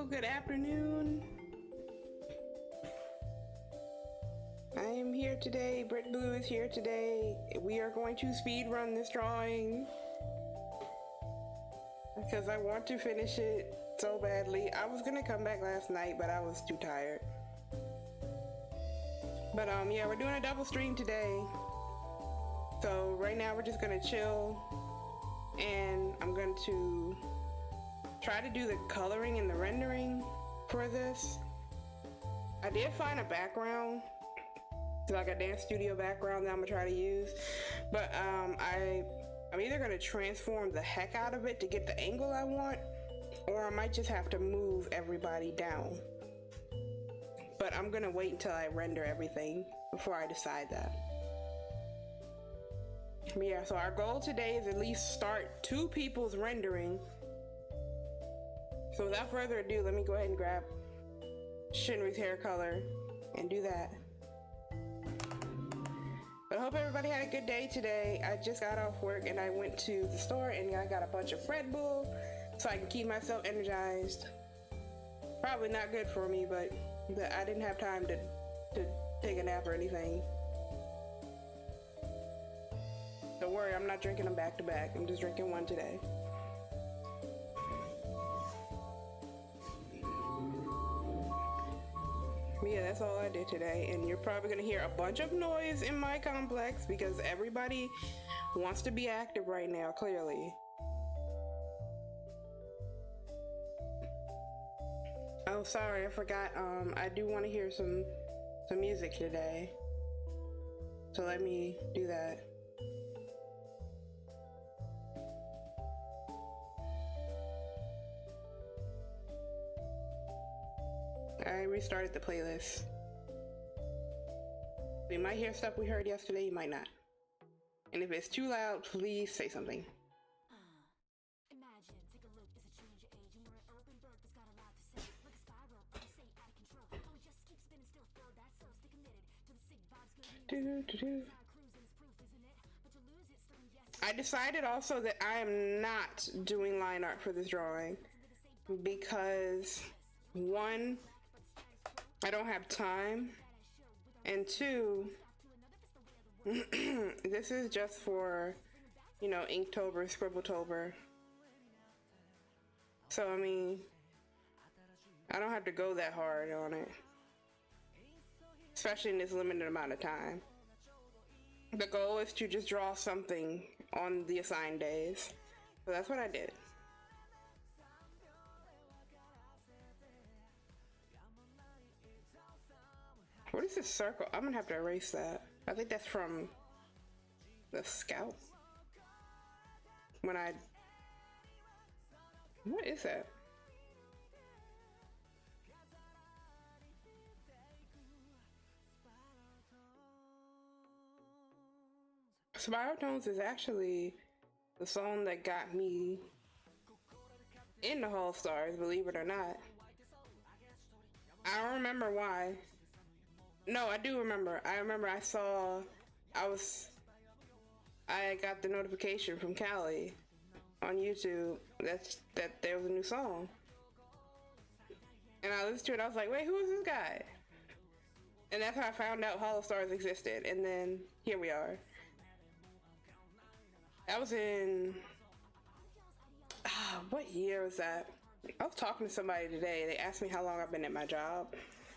good afternoon. I am here today. Britt Blue is here today. We are going to speed run this drawing because I want to finish it so badly. I was gonna come back last night, but I was too tired. But yeah, we're doing a double stream today. So right now we're just gonna chill, and I'm going to try to do the coloring and the rendering for this. I did find a background, like a dance studio background that I'm gonna try to use, but I'm either gonna transform the heck out of it to get the angle I want, or I might just have to move everybody down. But I'm gonna wait until I render everything before I decide that. But yeah, so our goal today is at least start 2 people's rendering. So without further ado, let me go ahead and grab Shinri's hair color and do that. But I hope everybody had a good day today. I just got off work and I went to the store and I got a bunch of Red Bull so I can keep myself energized. Probably not good for me, but I didn't have time to take a nap or anything. Don't worry, I'm not drinking them back to back. I'm just drinking one today. Yeah, that's all I did today, and you're probably gonna hear a bunch of noise in my complex because everybody wants to be active right now, clearly. Oh, sorry, I forgot. I do want to hear some music today, so let me do that. I restarted the playlist. You might hear stuff we heard yesterday, you might not. And if it's too loud, please say something. Imagine, take a look, it's a change of age, and we're an urban bird that's got a lot to say. Like a spiral, say out of control. Don't just keep spinning still, throw that so stay committed to the sick vibes, good music. I decided also that I am not doing line art for this drawing because 1, I don't have time, and 2, this is just for, you know, Inktober, Scribbletober. So I mean, I don't have to go that hard on it, especially in this limited amount of time. The goal is to just draw something on the assigned days, so that's what I did. What is this circle? I'm gonna have to erase that. I think that's from the Scout. What is that? Spiral Tones is actually the song that got me in the All Stars, believe it or not. I don't remember why. No, I do remember. I remember I got the notification from Callie on YouTube that there was a new song. And I listened to it, I was like, wait, who is this guy? And that's how I found out Hollow Stars existed, and then here we are. That was in, what year was that? I was talking to somebody today, they asked me how long I've been at my job.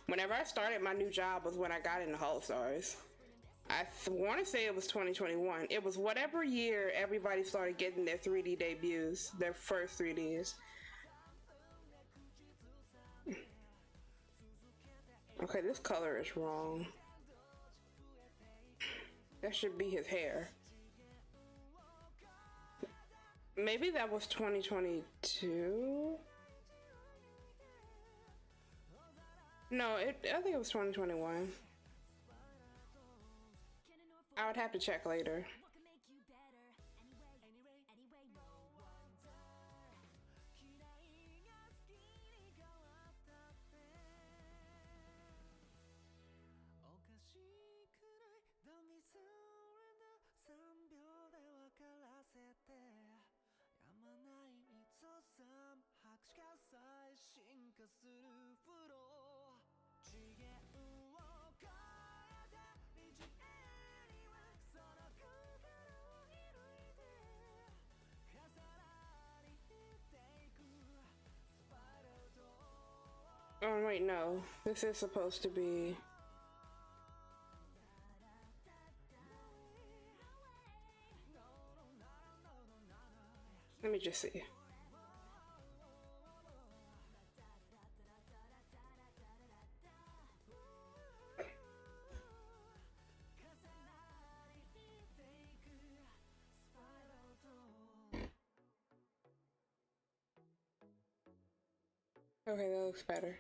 Whenever I started my new job was when I got into Hollow Stars. I want to say it was 2021. It was whatever year everybody started getting their 3D debuts, their first 3Ds. Okay, this color is wrong. That should be his hair. Maybe that was 2022? No, I think it was 2021. I would have to check later. Oh wait, no. This is supposed to be... Let me just see. Okay, that looks better.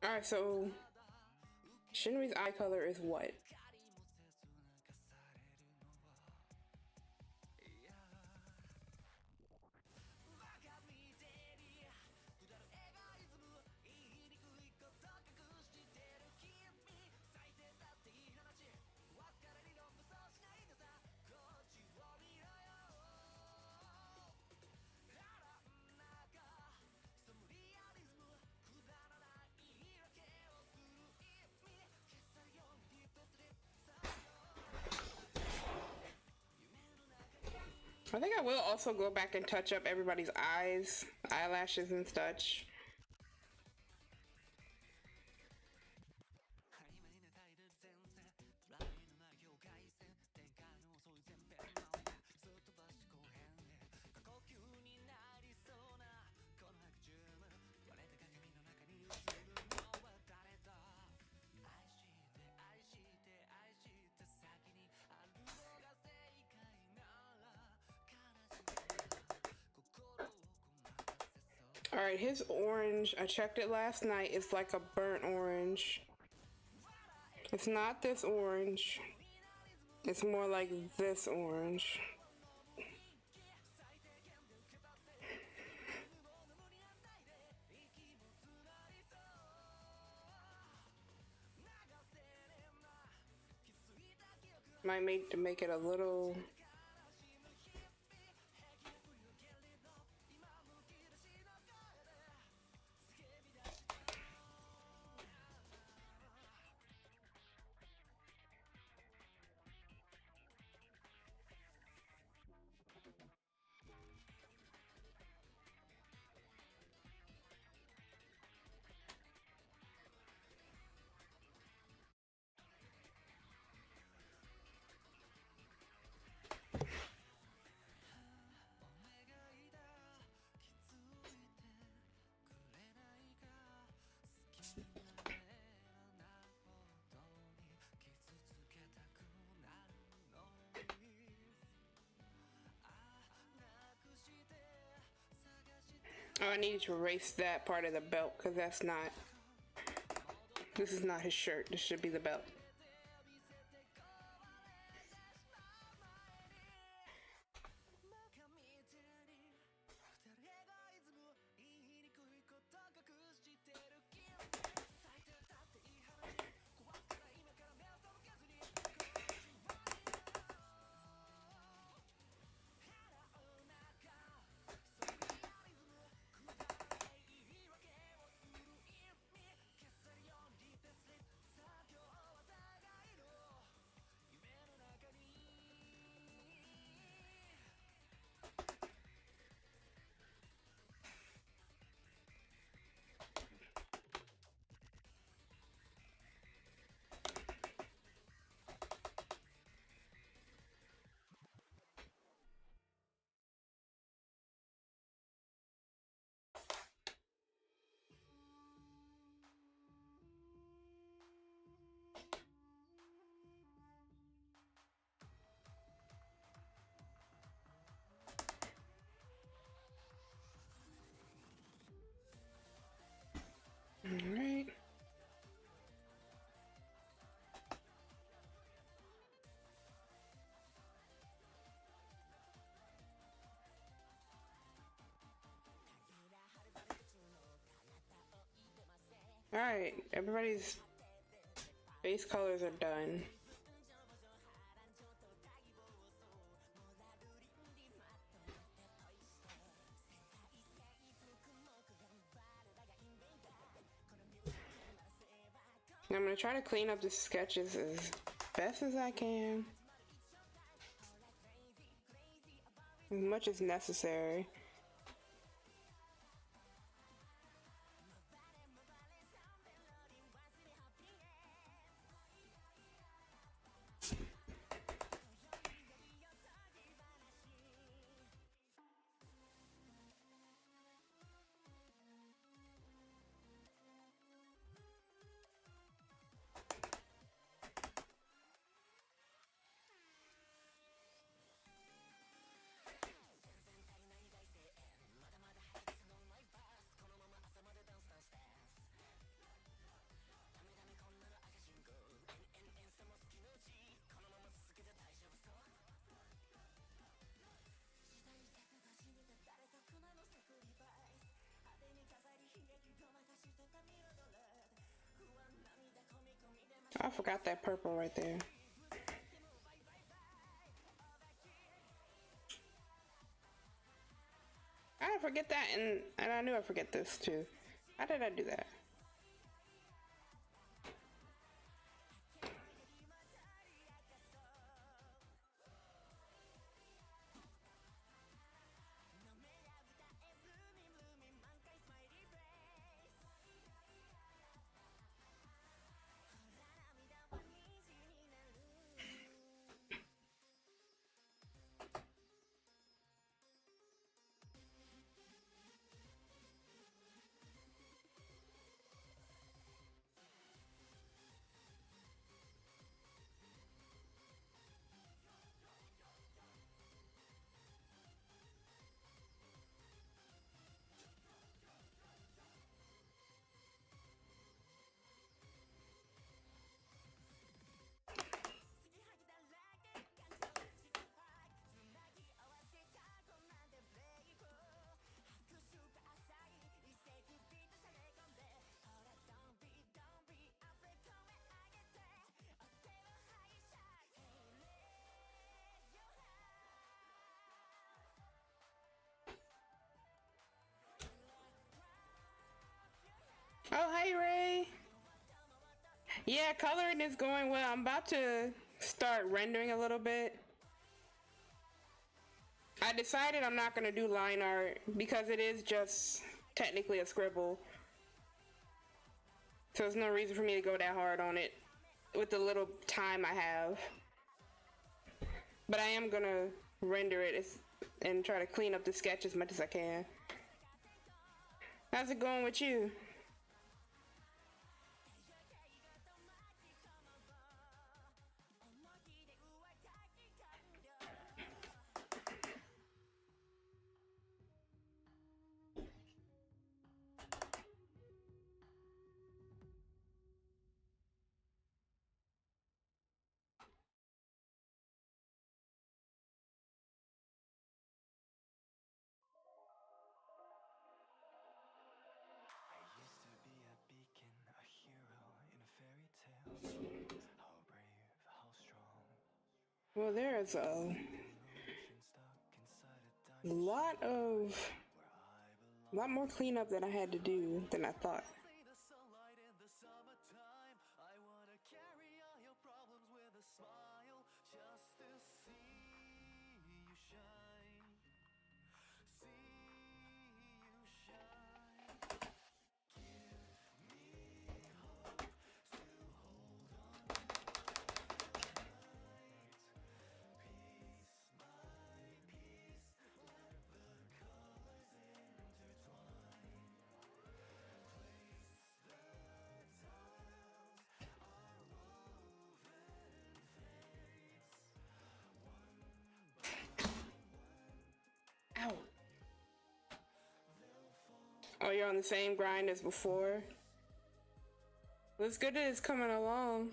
Alright, so Shinri's eye color is what? I think I will also go back and touch up everybody's eyes, eyelashes and such. Alright, his orange, I checked it last night, it's like a burnt orange. It's not this orange. It's more like this orange. Might make it a little... Oh, I needed to erase that part of the belt because that's not... This is not his shirt. This should be the belt. Alright, everybody's base colors are done. And I'm gonna try to clean up the sketches as best as I can. As much as necessary. I forgot that purple right there. I forget that, and I knew I'd forget this too. How did I do that? Oh, hey Ray. Yeah, coloring is going well. I'm about to start rendering a little bit. I decided I'm not gonna do line art because it is just technically a scribble. So there's no reason for me to go that hard on it with the little time I have. But I am gonna render it and try to clean up the sketch as much as I can. How's it going with you? Well, there's a lot more cleanup that I had to do than I thought. Ow. Oh, you're on the same grind as before? Well, it's good that it's coming along.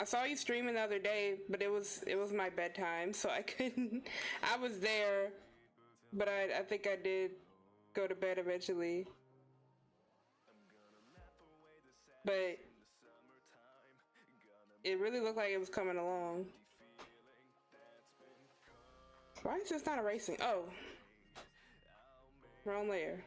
I saw you streaming the other day, but it was my bedtime, so I couldn't. I was there, but I think I did go to bed eventually. But it really looked like it was coming along. Why is this not erasing? Oh, wrong layer.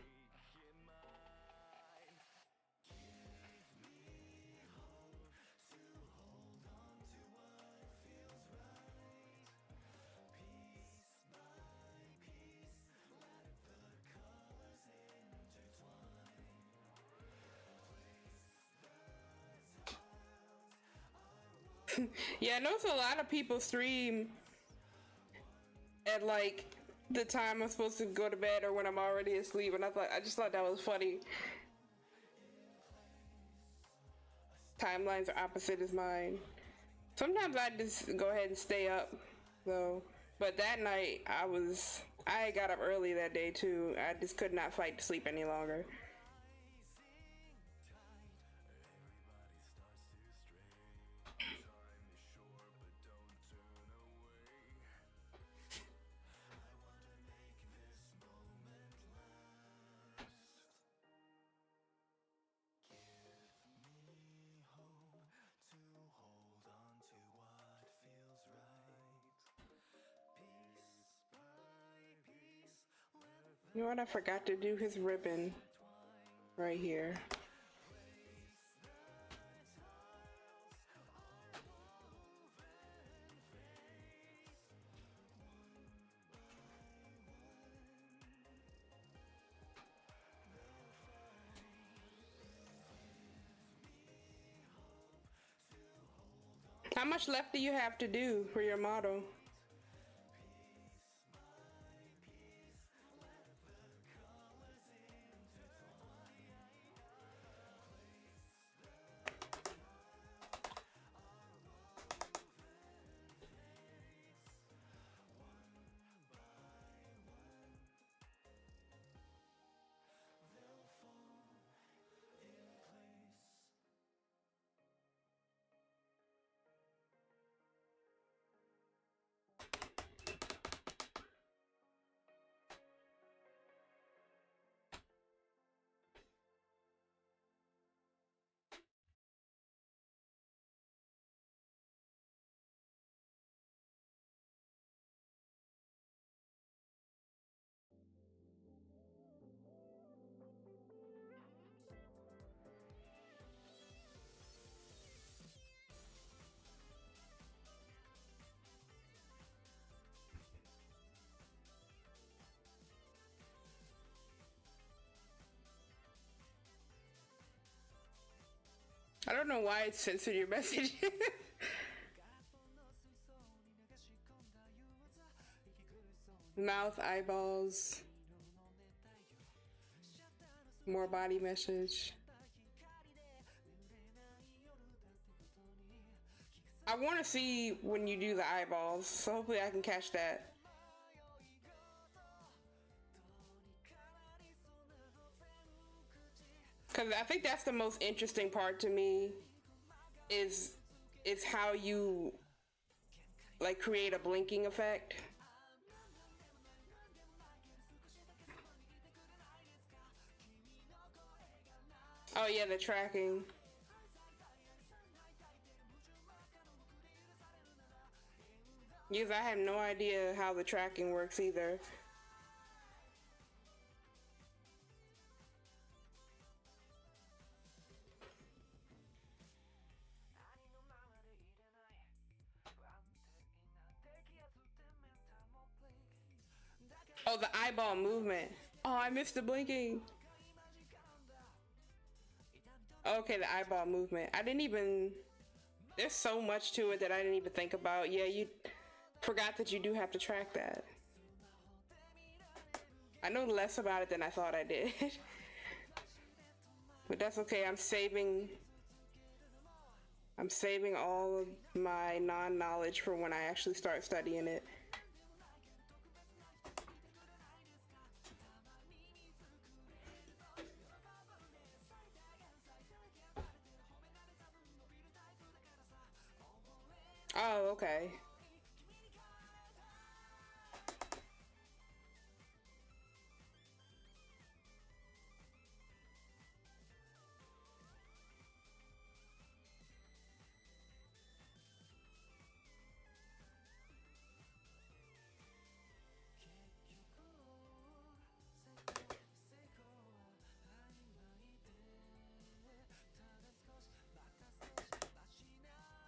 Yeah, I noticed a lot of people stream at like the time I'm supposed to go to bed or when I'm already asleep, and I just thought that was funny. Timelines are opposite as mine. Sometimes I just go ahead and stay up though. But that night I got up early that day too. I just could not fight to sleep any longer. You know what? I forgot to do his ribbon right here. How much left do you have to do for your model? I don't know why it censored your message. Mouth, eyeballs, more body message. I want to see when you do the eyeballs, so hopefully I can catch that. Because I think that's the most interesting part to me is how you like create a blinking effect. Oh yeah, the tracking. Yes, I have no idea how the tracking works either. Oh, the eyeball movement. Oh, I missed the blinking. Okay, the eyeball movement. I didn't even... There's so much to it that I didn't even think about. Yeah, you forgot that you do have to track that. I know less about it than I thought I did. But that's okay. I'm saving all of my non-knowledge for when I actually start studying it. Oh, okay.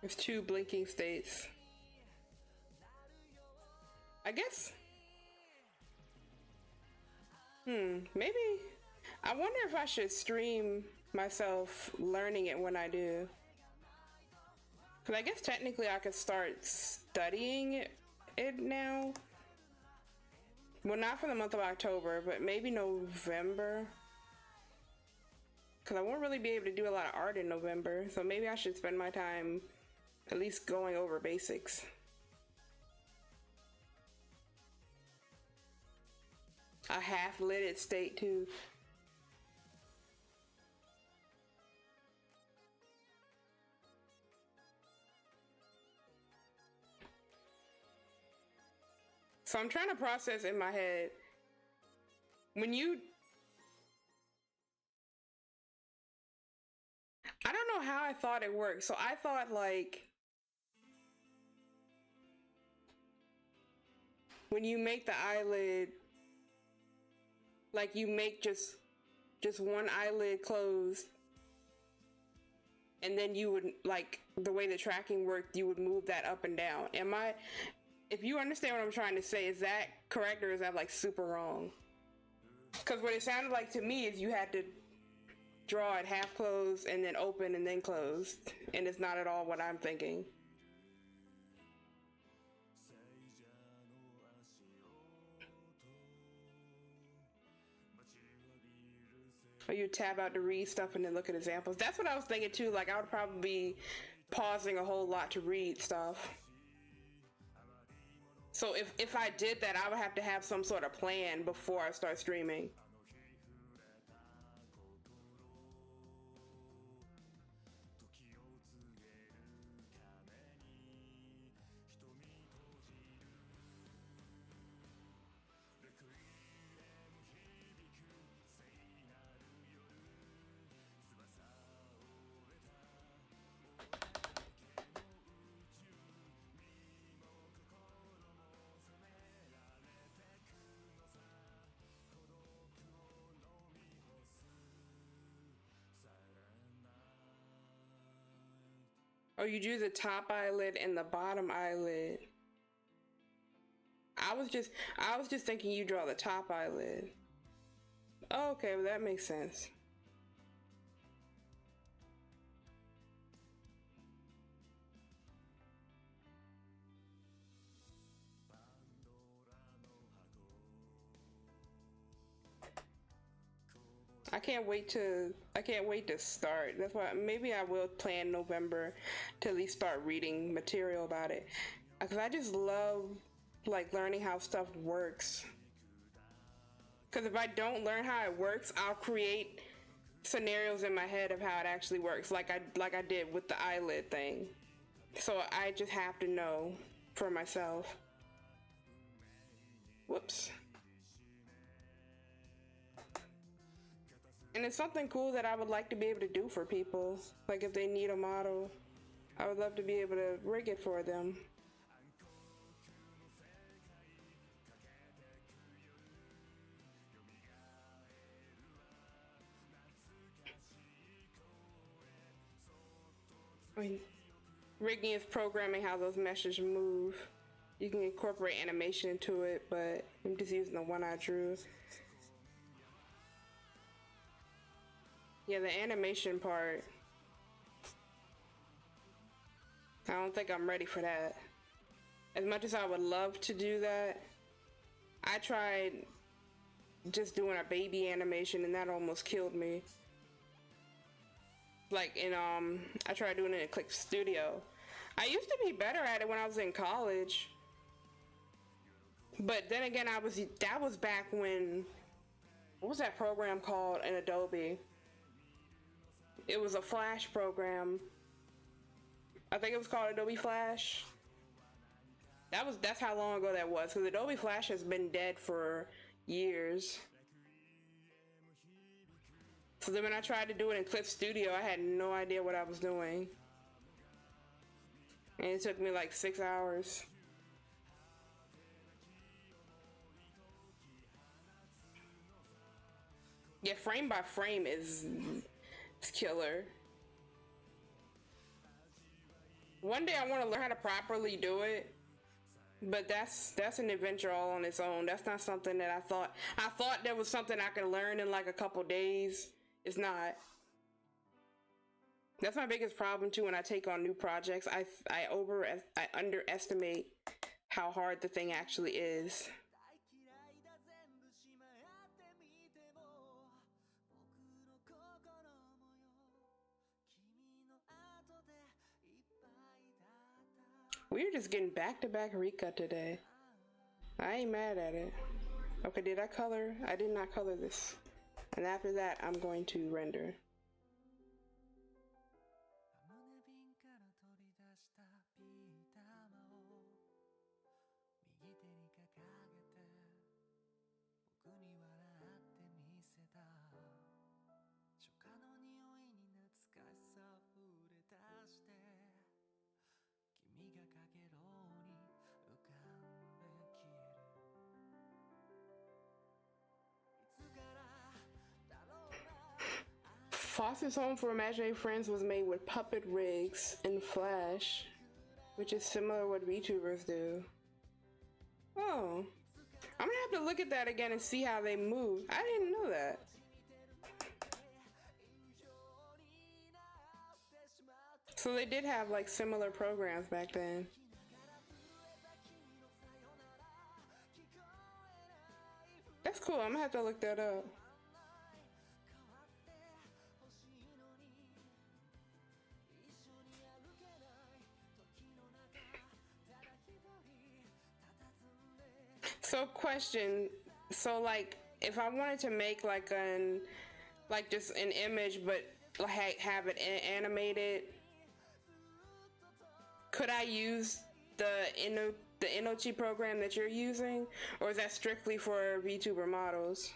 There's two blinking states. I guess. Maybe. I wonder if I should stream myself learning it when I do. Because I guess technically I could start studying it now. Well, not for the month of October, but maybe November. Because I won't really be able to do a lot of art in November. So maybe I should spend my time at least going over basics. A half-lidded state too. So I'm trying to process in my head. When you... I don't know how I thought it worked. So I thought like... when you make the eyelid, like you make just one eyelid closed, and then you would, like, the way the tracking worked, you would move that up and down. If you understand what I'm trying to say, is that correct, or is that like super wrong? Because what it sounded like to me is you had to draw it half closed and then open and then closed, and it's not at all what I'm thinking. Or you tab out to read stuff and then look at examples. That's what I was thinking too. Like, I would probably be pausing a whole lot to read stuff. So if I did that, I would have to have some sort of plan before I start streaming. Oh, you do the top eyelid and the bottom eyelid. I was just thinking you draw the top eyelid. Oh, okay, well that makes sense. I can't wait to start. That's why maybe I will plan November to at least start reading material about it. Because I just love like learning how stuff works. Because if I don't learn how it works, I'll create scenarios in my head of how it actually works, like I did with the eyelid thing. So I just have to know for myself. Whoops. And it's something cool that I would like to be able to do for people. Like if they need a model, I would love to be able to rig it for them. I mean, rigging is programming how those meshes move. You can incorporate animation into it, but I'm just using the one I drew. Yeah, the animation part, I don't think I'm ready for that. As much as I would love to do that, I tried just doing a baby animation and that almost killed me. Like in I tried doing it in Click Studio. I used to be better at it when I was in college. But then again, that was back when, what was that program called in Adobe? It was a Flash program. I think it was called Adobe Flash. That's how long ago that was, because Adobe Flash has been dead for years. So then when I tried to do it in Clip Studio, I had no idea what I was doing. And it took me like 6 hours. Yeah, frame by frame is killer. One day I want to learn how to properly do it, but that's an adventure all on its own. That's not something that I thought there was something I could learn in like a couple days. It's not. That's my biggest problem too when I take on new projects. I underestimate how hard the thing actually is. We're just getting back-to-back Rika today. I ain't mad at it. Okay, did I color? I did not color this. And after that, I'm going to render. Foster's Home for Imaginary Friends was made with puppet rigs in Flash, which is similar to what VTubers do. Oh, I'm gonna have to look at that again and see how they move. I didn't know that. So they did have like similar programs back then. That's cool. I'm gonna have to look that up. So question, so like if I wanted to make like just an image but like have it animated, could I use the Inochi program that you're using, or is that strictly for VTuber models?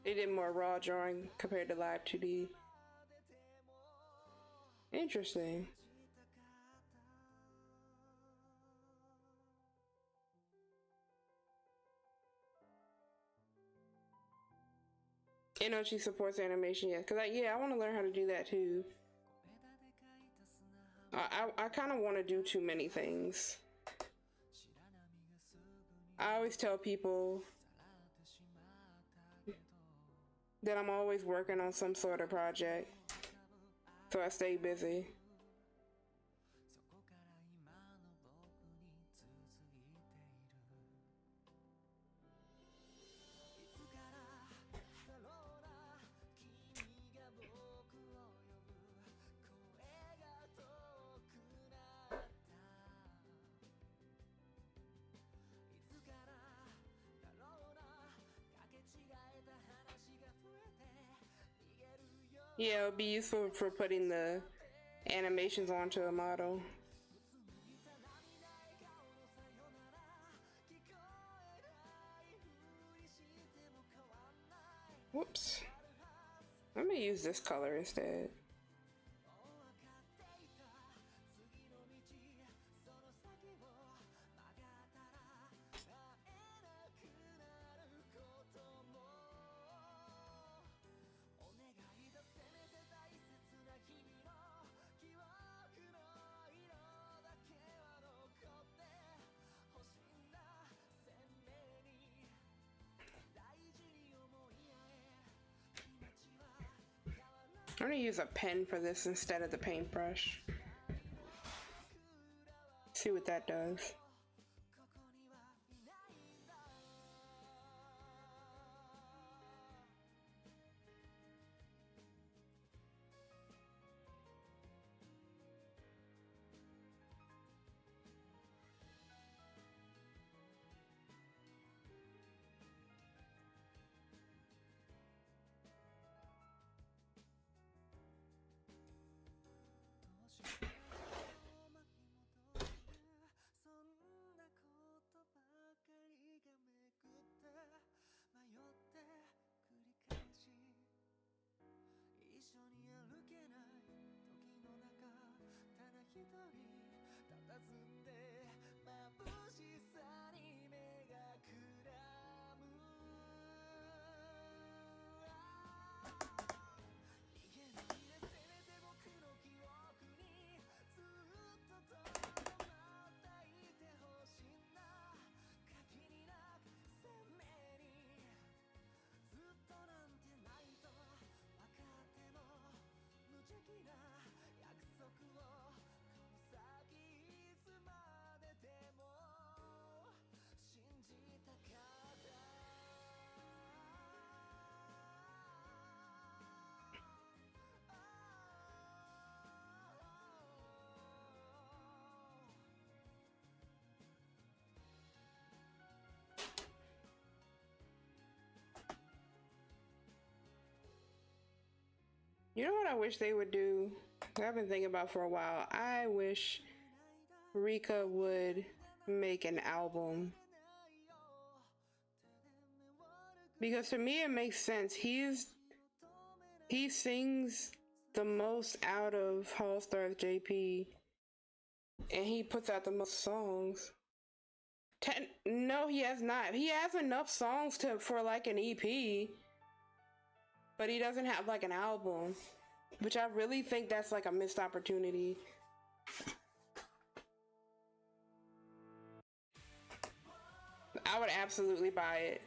It did more raw drawing compared to Live 2D. Interesting. Inochi supports animation, yeah. Cause I want to learn how to do that too. I kind of want to do too many things. I always tell people that I'm always working on some sort of project, so I stay busy. Yeah, it would be useful for putting the animations onto a model. Whoops. I'm gonna use this color instead. I'm gonna use a pen for this instead of the paintbrush. See what that does. You know what I wish they would do? I've been thinking about for a while. I wish Rika would make an album. Because to me it makes sense. He sings the most out of All Stars JP, and he puts out the most songs. No, he has not. He has enough songs for like an EP, but he doesn't have like an album, which I really think that's like a missed opportunity. I would absolutely buy it.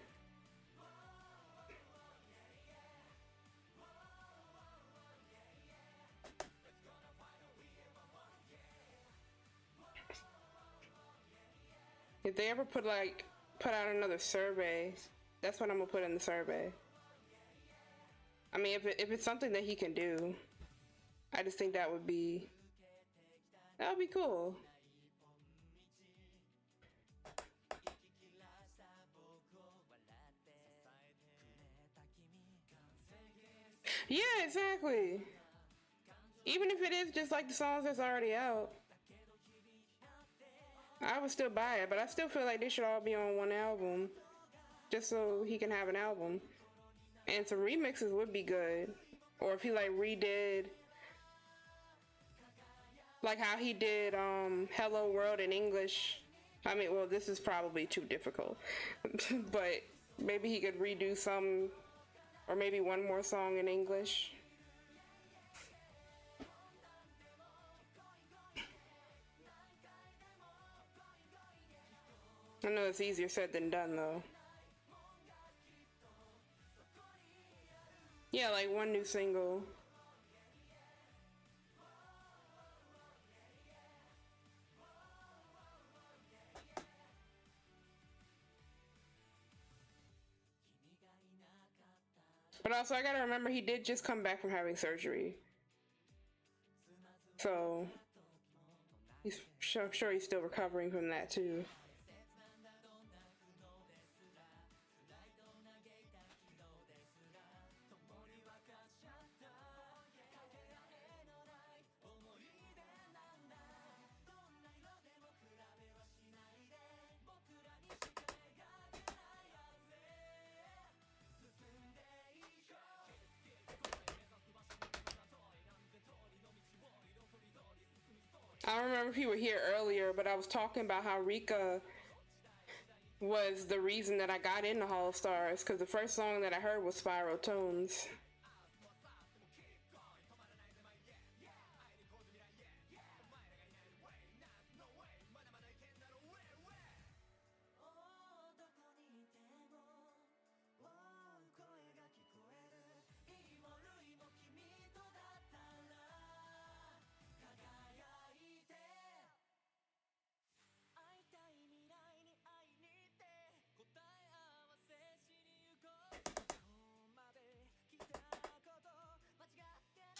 If they ever put out another survey, that's what I'm gonna put in the survey. I mean, if it's something that he can do, I just think that would be cool. Yeah, exactly. Even if it is just like the songs that's already out, I would still buy it, but I still feel like they should all be on one album, just so he can have an album. And some remixes would be good. Or if he like redid, like how he did Hello World in English. I mean, well, this is probably too difficult, but maybe he could redo some, or maybe one more song in English. I know it's easier said than done though. Yeah, like one new single. But also, I gotta remember he did just come back from having surgery. So, I'm sure he's still recovering from that too. I don't remember if you were here earlier, but I was talking about how Rika was the reason that I got into All Stars, because the first song that I heard was Spiral Tones.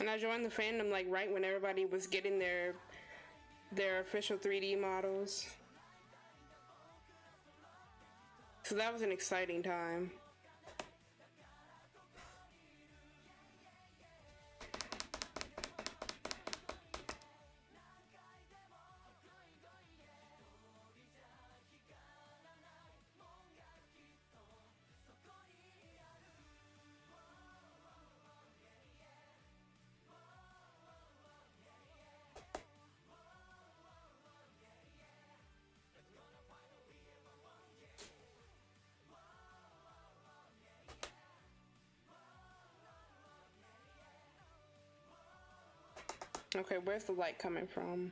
And I joined the fandom like right when everybody was getting their official 3D models. So that was an exciting time. Okay, where's the light coming from?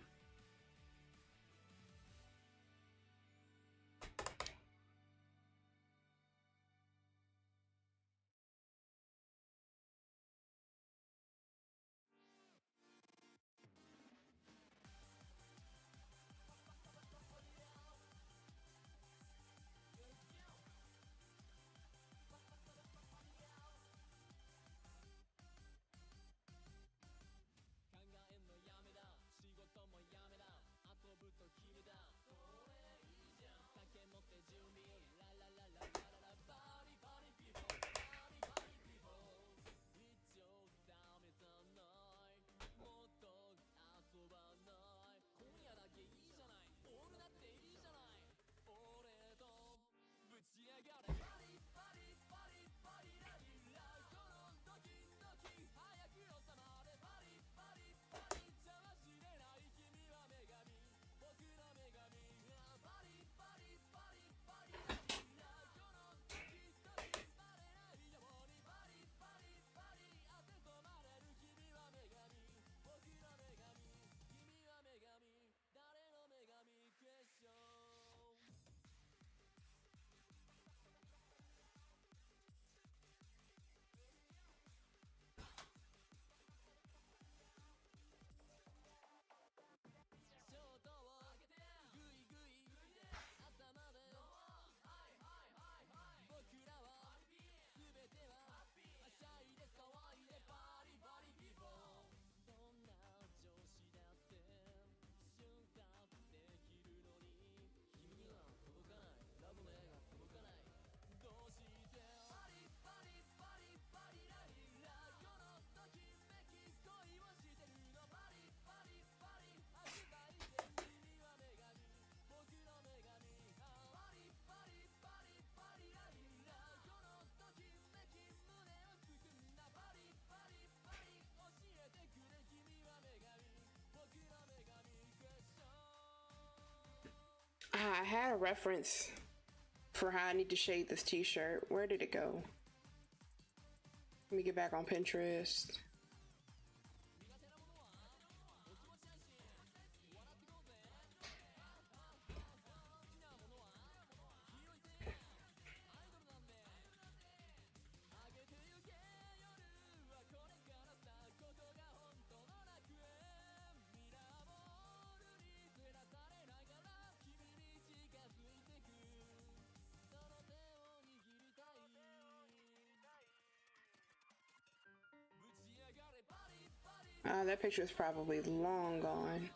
I had a reference for how I need to shade this t-shirt. Where did it go? Let me get back on Pinterest. That picture is probably long gone.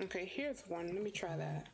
Okay, here's one. Let me try that.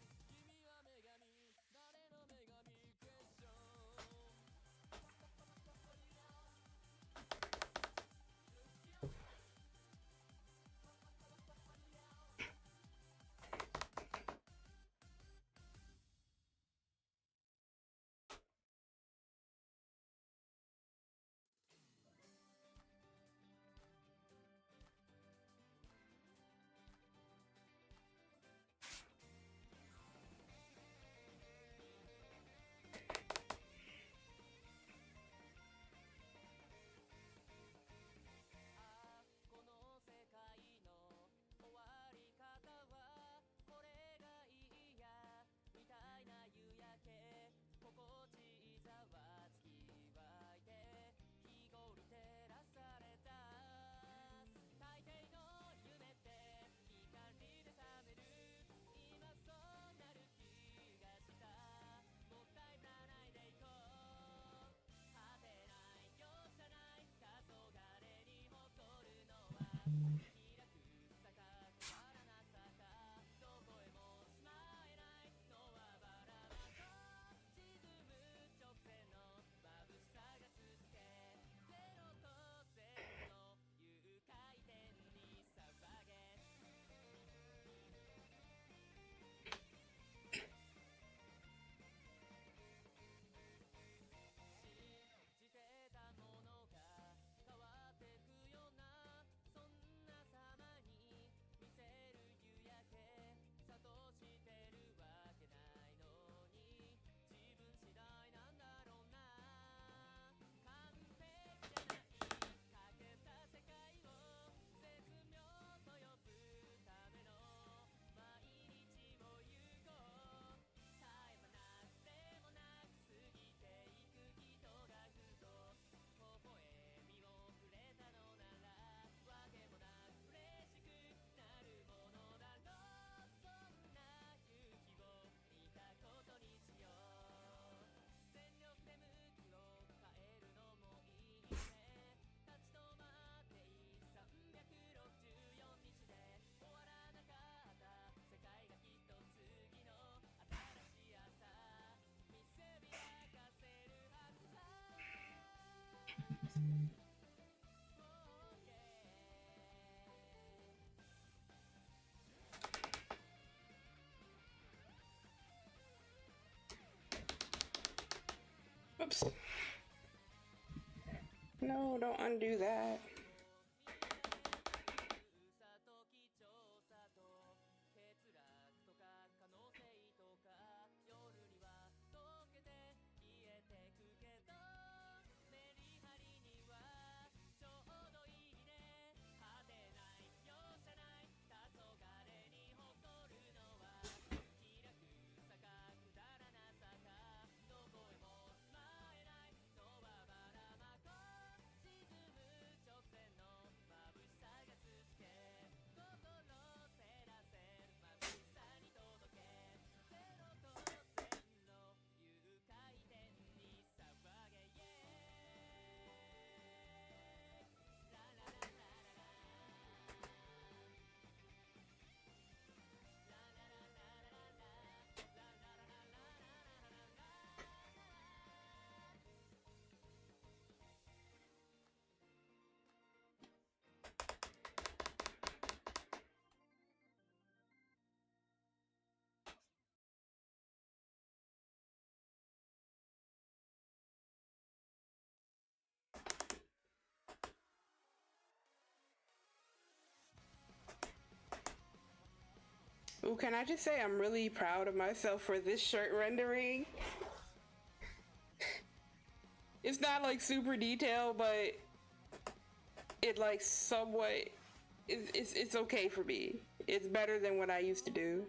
Oops. No, don't undo that. Ooh, can I just say I'm really proud of myself for this shirt rendering? It's not like super detailed, but it like somewhat it's okay for me. It's better than what I used to do.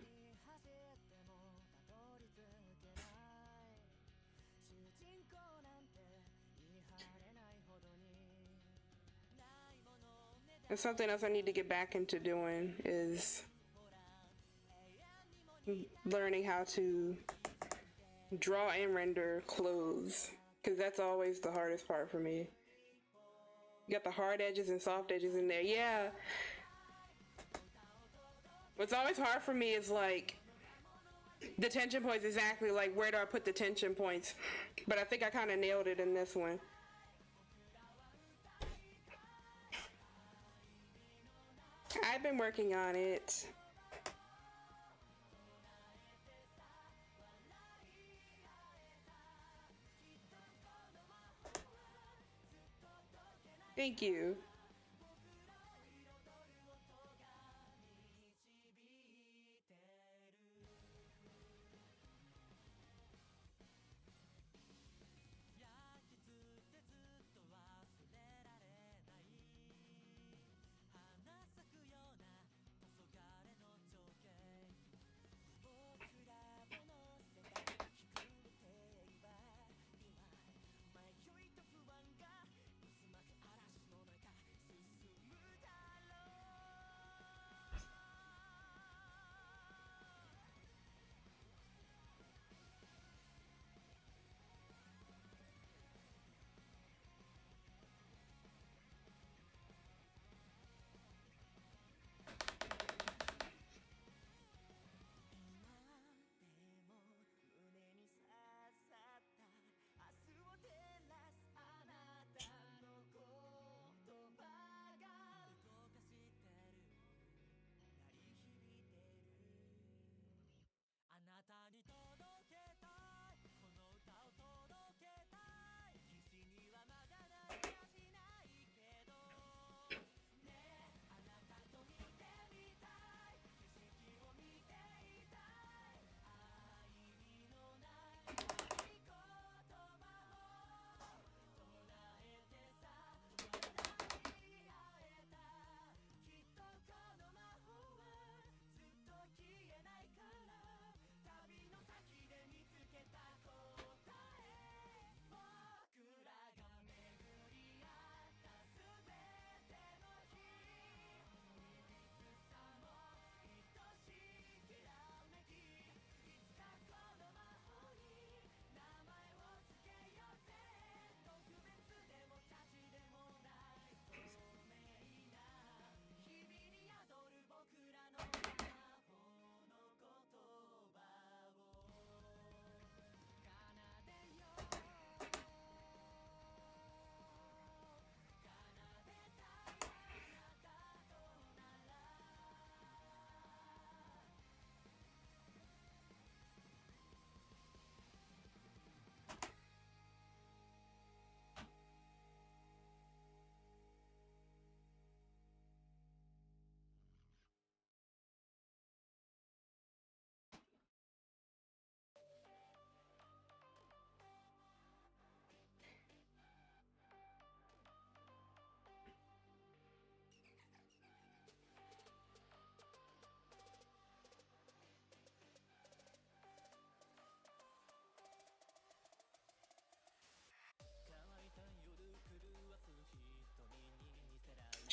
And something else I need to get back into doing is learning how to draw and render clothes, because that's always the hardest part for me. You got the hard edges and soft edges in there. Yeah. What's always hard for me is like the tension points, exactly like where do I put the tension points? But I think I kind of nailed it in this one. I've been working on it. Thank you.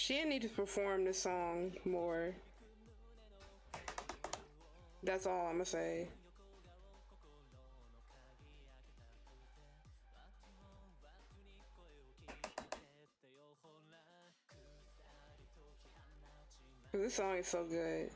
She need to perform this song more. That's all I'm gonna say. This song is so good.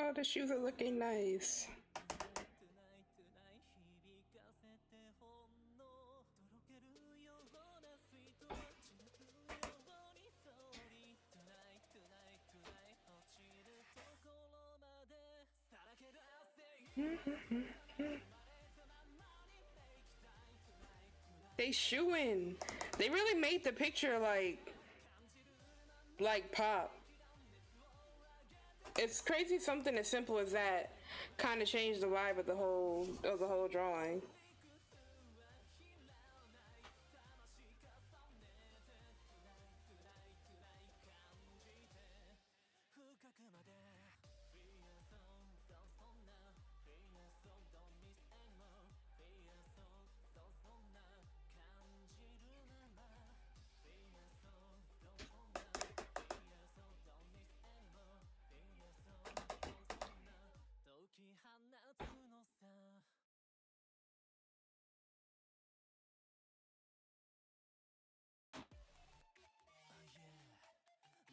Oh, the shoes are looking nice. They shooing. They really made the picture like pop. It's crazy something as simple as that kind of changed the vibe of the whole drawing.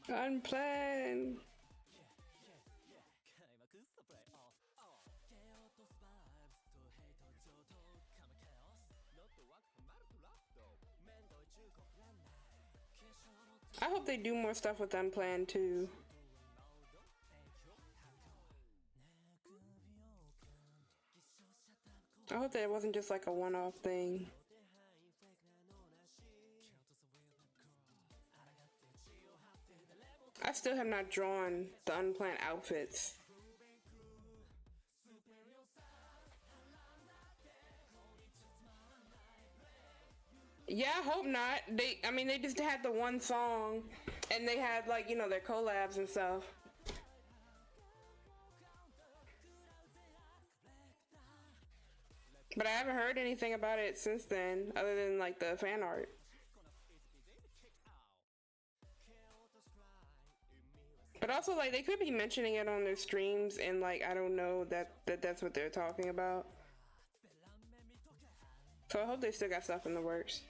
Unplanned. I hope they do more stuff with Unplanned too. I hope that it wasn't just like a one-off thing. I still have not drawn the Unplanned outfits. Yeah, I hope not. I mean, they just had the one song, and they had like, you know, their collabs and stuff. But I haven't heard anything about it since then, other than like the fan art. But also, like, they could be mentioning it on their streams, and like, I don't know that's what they're talking about. So I hope they still got stuff in the works.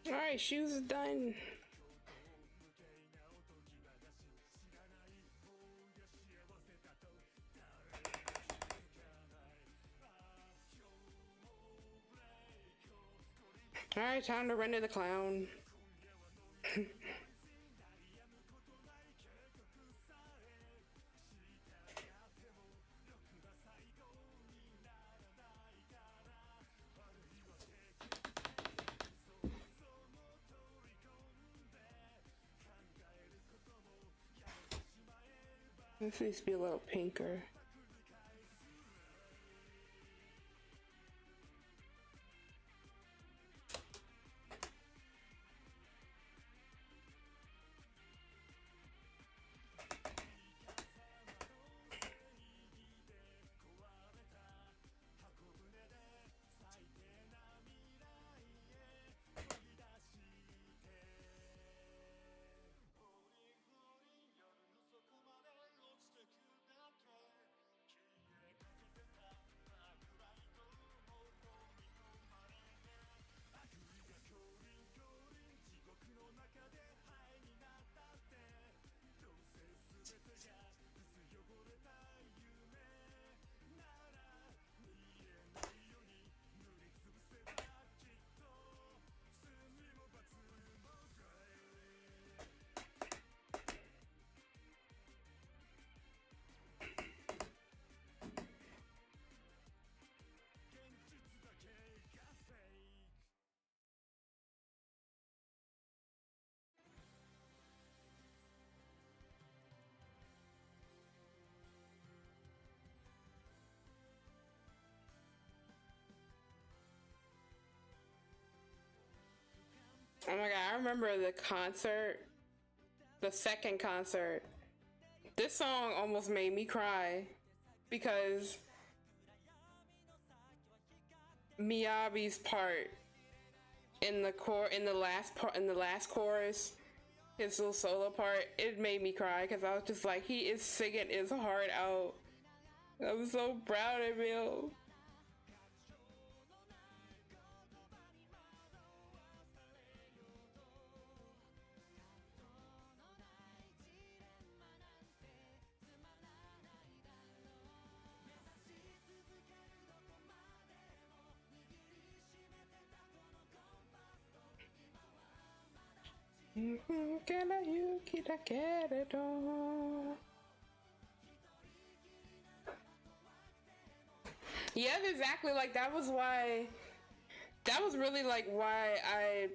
Alright, shoes are done. Alright, time to render the clown. This needs to be a little pinker. Oh my god, I remember the concert, the second concert. This song almost made me cry because Miyabi's part in the last chorus, his little solo part, it made me cry because I was just like, he is singing his heart out. I'm so proud of him. Yeah, exactly. Like that was really like why I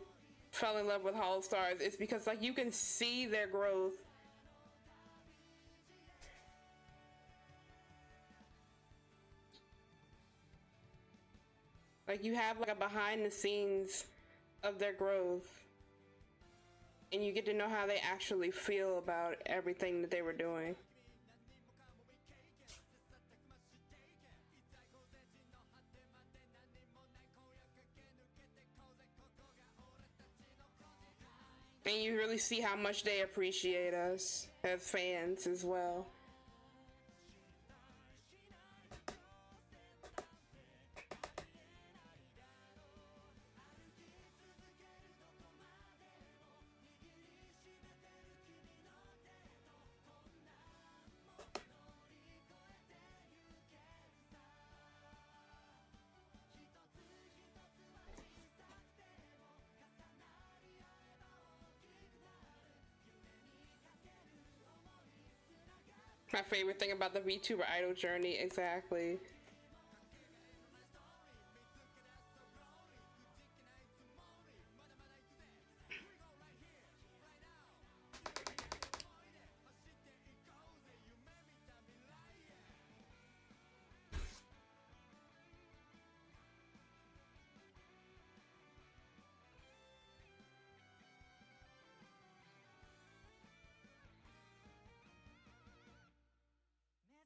fell in love with Hollow Stars. It's because like you can see their growth. Like you have like a behind the scenes of their growth. And you get to know how they actually feel about everything that they were doing. And you really see how much they appreciate us as fans as well. My favorite thing about the VTuber idol journey, exactly.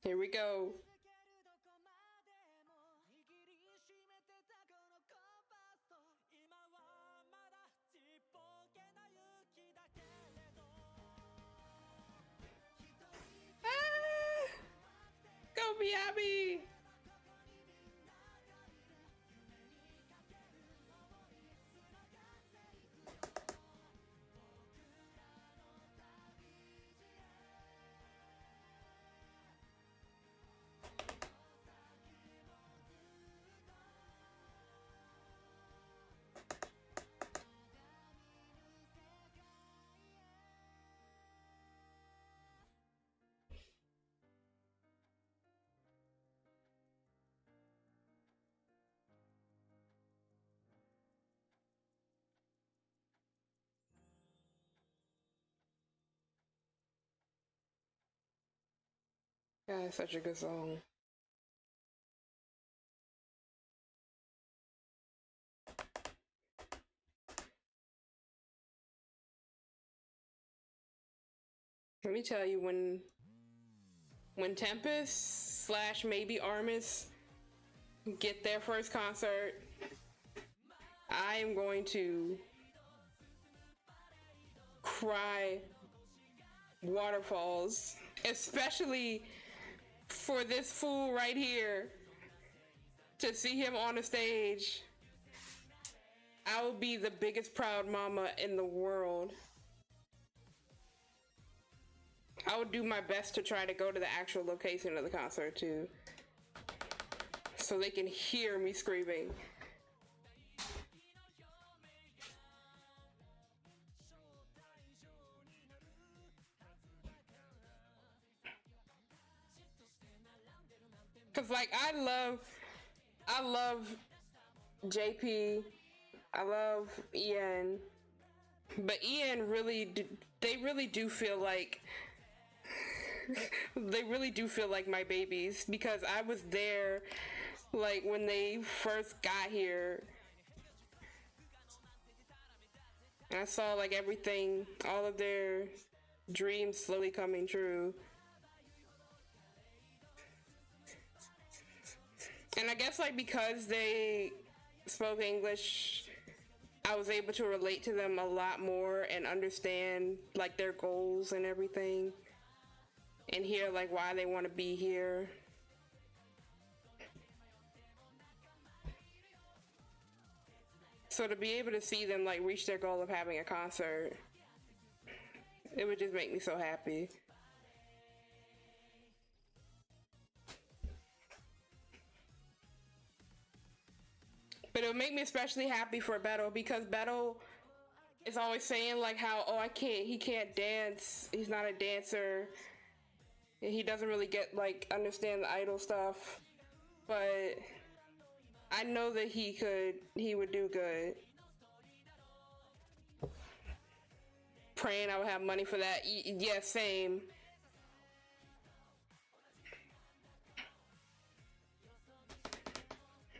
Here we go. Ah! Go Miyabi! Yeah, it's such a good song. Let me tell you, when Tempest slash maybe Armis get their first concert, I am going to cry waterfalls, especially for this fool right here. To see him on the stage, I will be the biggest proud mama in the world. I would do my best to try to go to the actual location of the concert too, so they can hear me screaming. Cause like I love JP, I love Ian, but Ian they really do feel like they really do feel like my babies, because I was there like when they first got here. And I saw like everything, all of their dreams slowly coming true. And I guess like because they spoke English, I was able to relate to them a lot more and understand like their goals and everything, and hear like why they want to be here. So to be able to see them like reach their goal of having a concert, it would just make me so happy. But it would make me especially happy for Beto, because Beto is always saying like how, oh, he can't dance, he's not a dancer, and he doesn't really get like understand the idol stuff. But I know that he would do good. Praying I would have money for that. Yeah, same.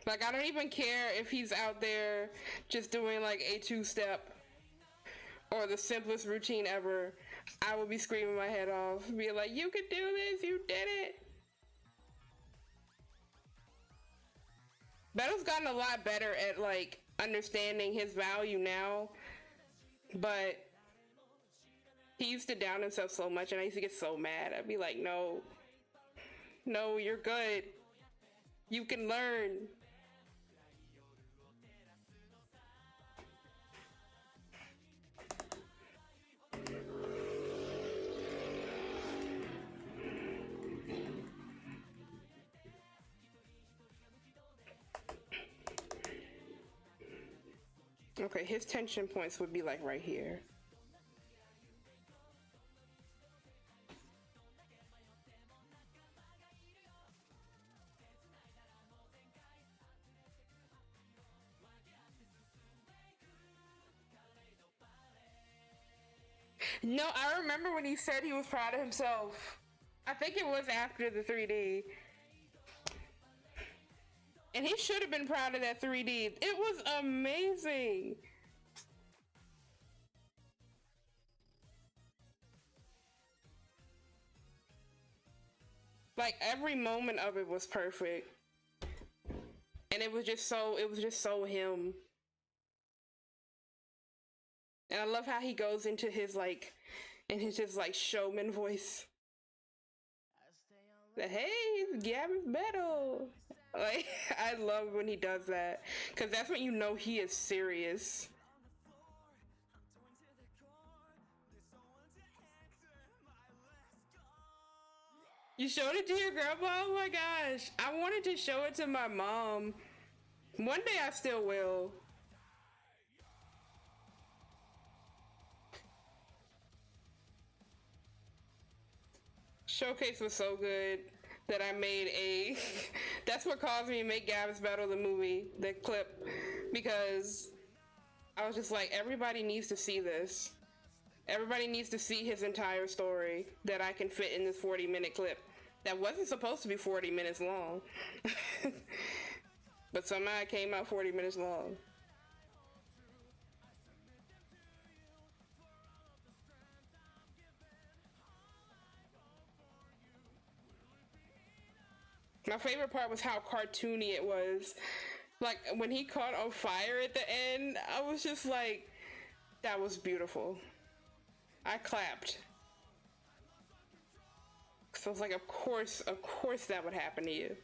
Like, I don't even care if he's out there just doing like a two-step or the simplest routine ever. I will be screaming my head off, being like, you can do this, you did it. Beto's gotten a lot better at like understanding his value now, but he used to down himself so much and I used to get so mad. I'd be like, no, you're good. You can learn. Okay, his tension points would be like right here. No, I remember when he said he was proud of himself. I think it was after the 3D. And he should have been proud of that 3D. It was amazing. Like every moment of it was perfect. And it was just so him. And I love how he goes into his like showman voice. Hey, Gabby's metal. Like I love when he does that, because that's when you know he is serious. You showed it to your grandma? Oh my gosh. I wanted to show it to my mom. One day I still will. Showcase was so good that I made a that's what caused me to make Gabby's Battle the movie, the clip, because I was just like, everybody needs to see this. Everybody needs to see his entire story that I can fit in this 40-minute clip that wasn't supposed to be 40 minutes long. But somehow it came out 40 minutes long. My favorite part was how cartoony it was. Like when he caught on fire at the end, I was just like, that was beautiful. I clapped. So I was like, of course that would happen to you.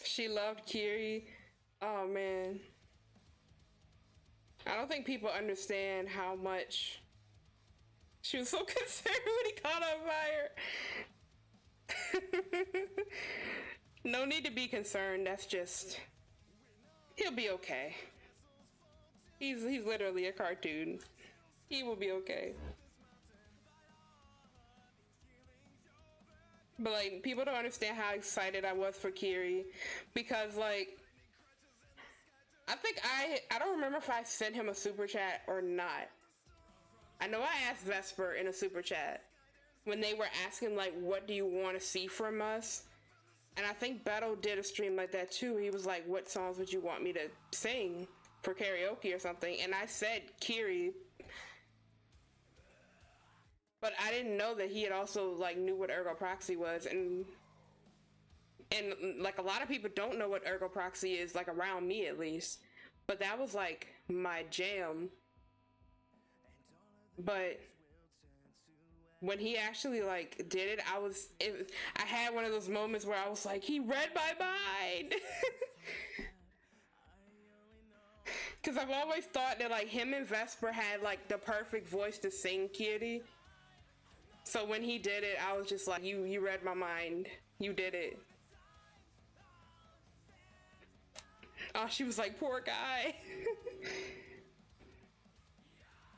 She loved Kiri. Oh man. I don't think people understand how much she was so concerned when he caught on fire. No need to be concerned. That's just, he'll be okay. He's literally a cartoon. He will be okay. But like, people don't understand how excited I was for Kiri, because like, I don't remember if I sent him a super chat or not. I know I asked Vesper in a super chat when they were asking like, what do you want to see from us? And I think Beto did a stream like that too. He was like, what songs would you want me to sing for karaoke or something? And I said Kiri, but I didn't know that he had also like knew what Ergo Proxy was, and like a lot of people don't know what Ergo Proxy is, like around me at least. But that was like my jam. But when he actually like did it, I had one of those moments where I was like, he read my mind. Because I've always thought that like him and Vesper had like the perfect voice to sing Kitty. So when he did it, I was just like, you read my mind. You did it. Oh, she was like, poor guy.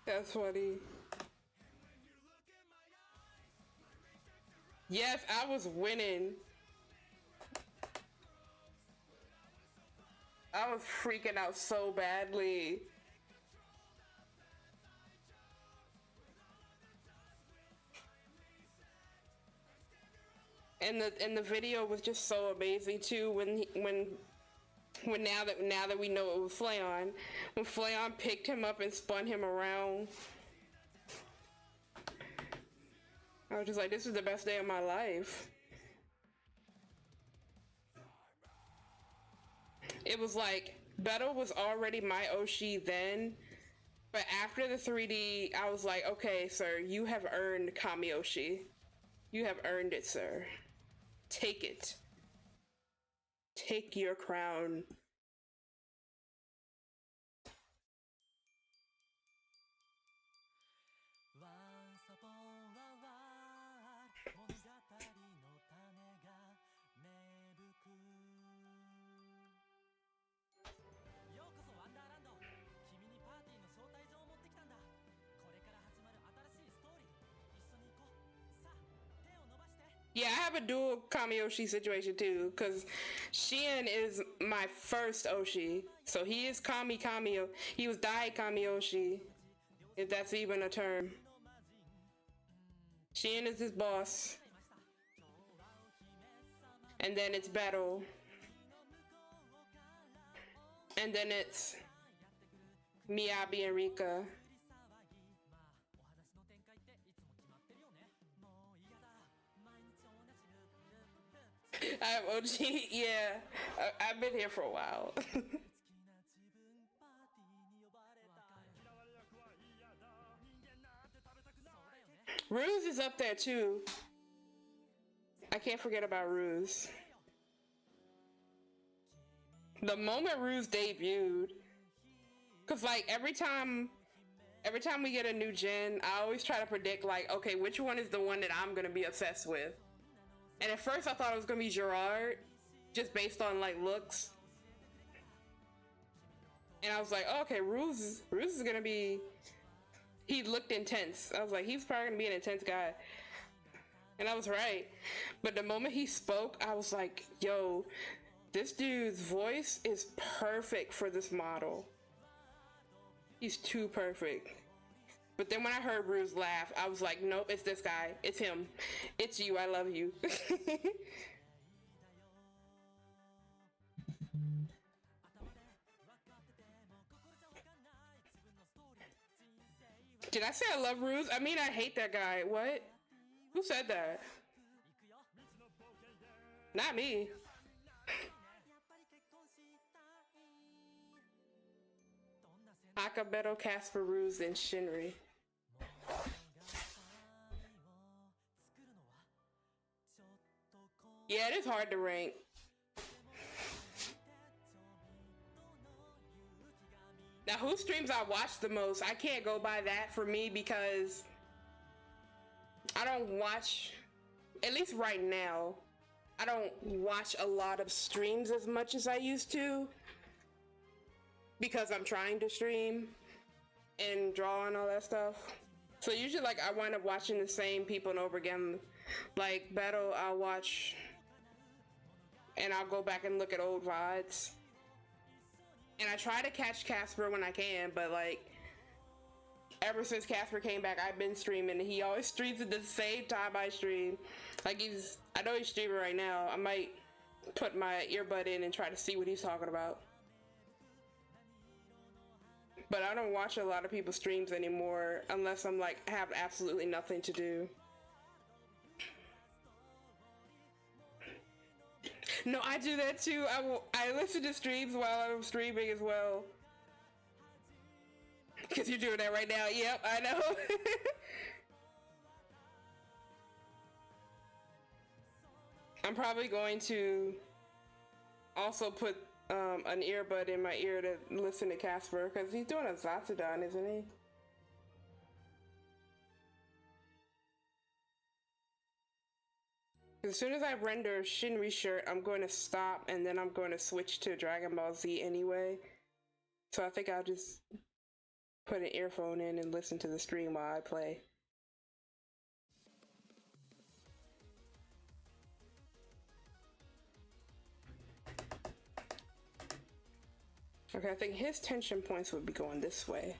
That's funny. Yes, I was winning. I was freaking out so badly. And the video was just so amazing too when now that we know it was Flayon, when Flayon picked him up and spun him around, I was just like, this is the best day of my life. It was like, Beto was already my Oshi then, but after the 3D, I was like, okay, sir, you have earned Kami Oshi. You have earned it, sir. Take it. Take your crown. Yeah, I have a dual Kamiyoshi situation too, because Shien is my first Oshi. So he is Kamio. He was Dai Kamiyoshi, if that's even a term. Shien is his boss. And then it's Battle. And then it's Miyabi and Rika. I have OG, yeah. I've been here for a while. Ruse is up there too. I can't forget about Ruse. The moment Ruse debuted, cause like every time we get a new gen, I always try to predict like, okay, which one is the one that I'm gonna be obsessed with? And at first I thought it was gonna be Gerard, just based on like looks. And I was like, oh, okay, Ruse is gonna be. He looked intense. I was like, he's probably gonna be an intense guy. And I was right. But the moment he spoke, I was like, yo, this dude's voice is perfect for this model. He's too perfect. But then when I heard Ruse laugh, I was like, nope, it's this guy. It's him. It's you. I love you. Did I say I love Ruse? I mean, I hate that guy. What? Who said that? Not me. Akabeto, Casper, Ruse, and Shinri. Yeah, it is hard to rank. Now, who streams I watch the most? I can't go by that for me because I don't watch, at least right now, I don't watch a lot of streams as much as I used to because I'm trying to stream and draw and all that stuff. So usually like I wind up watching the same people and over again. Like Battle, I'll watch and I'll go back and look at old VODs. And I try to catch Casper when I can, but like ever since Casper came back, I've been streaming and he always streams at the same time I stream. Like I know he's streaming right now. I might put my earbud in and try to see what he's talking about. But I don't watch a lot of people's streams anymore unless I'm like have absolutely nothing to do. No, I do that too. I listen to streams while I'm streaming as well. Because you're doing that right now. Yep, I know. I'm probably going to also put an earbud in my ear to listen to Casper because he's doing a Zatsudan, isn't he? As soon as I render Shinri shirt, I'm going to stop and then I'm going to switch to Dragon Ball Z anyway. So I think I'll just put an earphone in and listen to the stream while I play. Okay, I think his tension points would be going this way.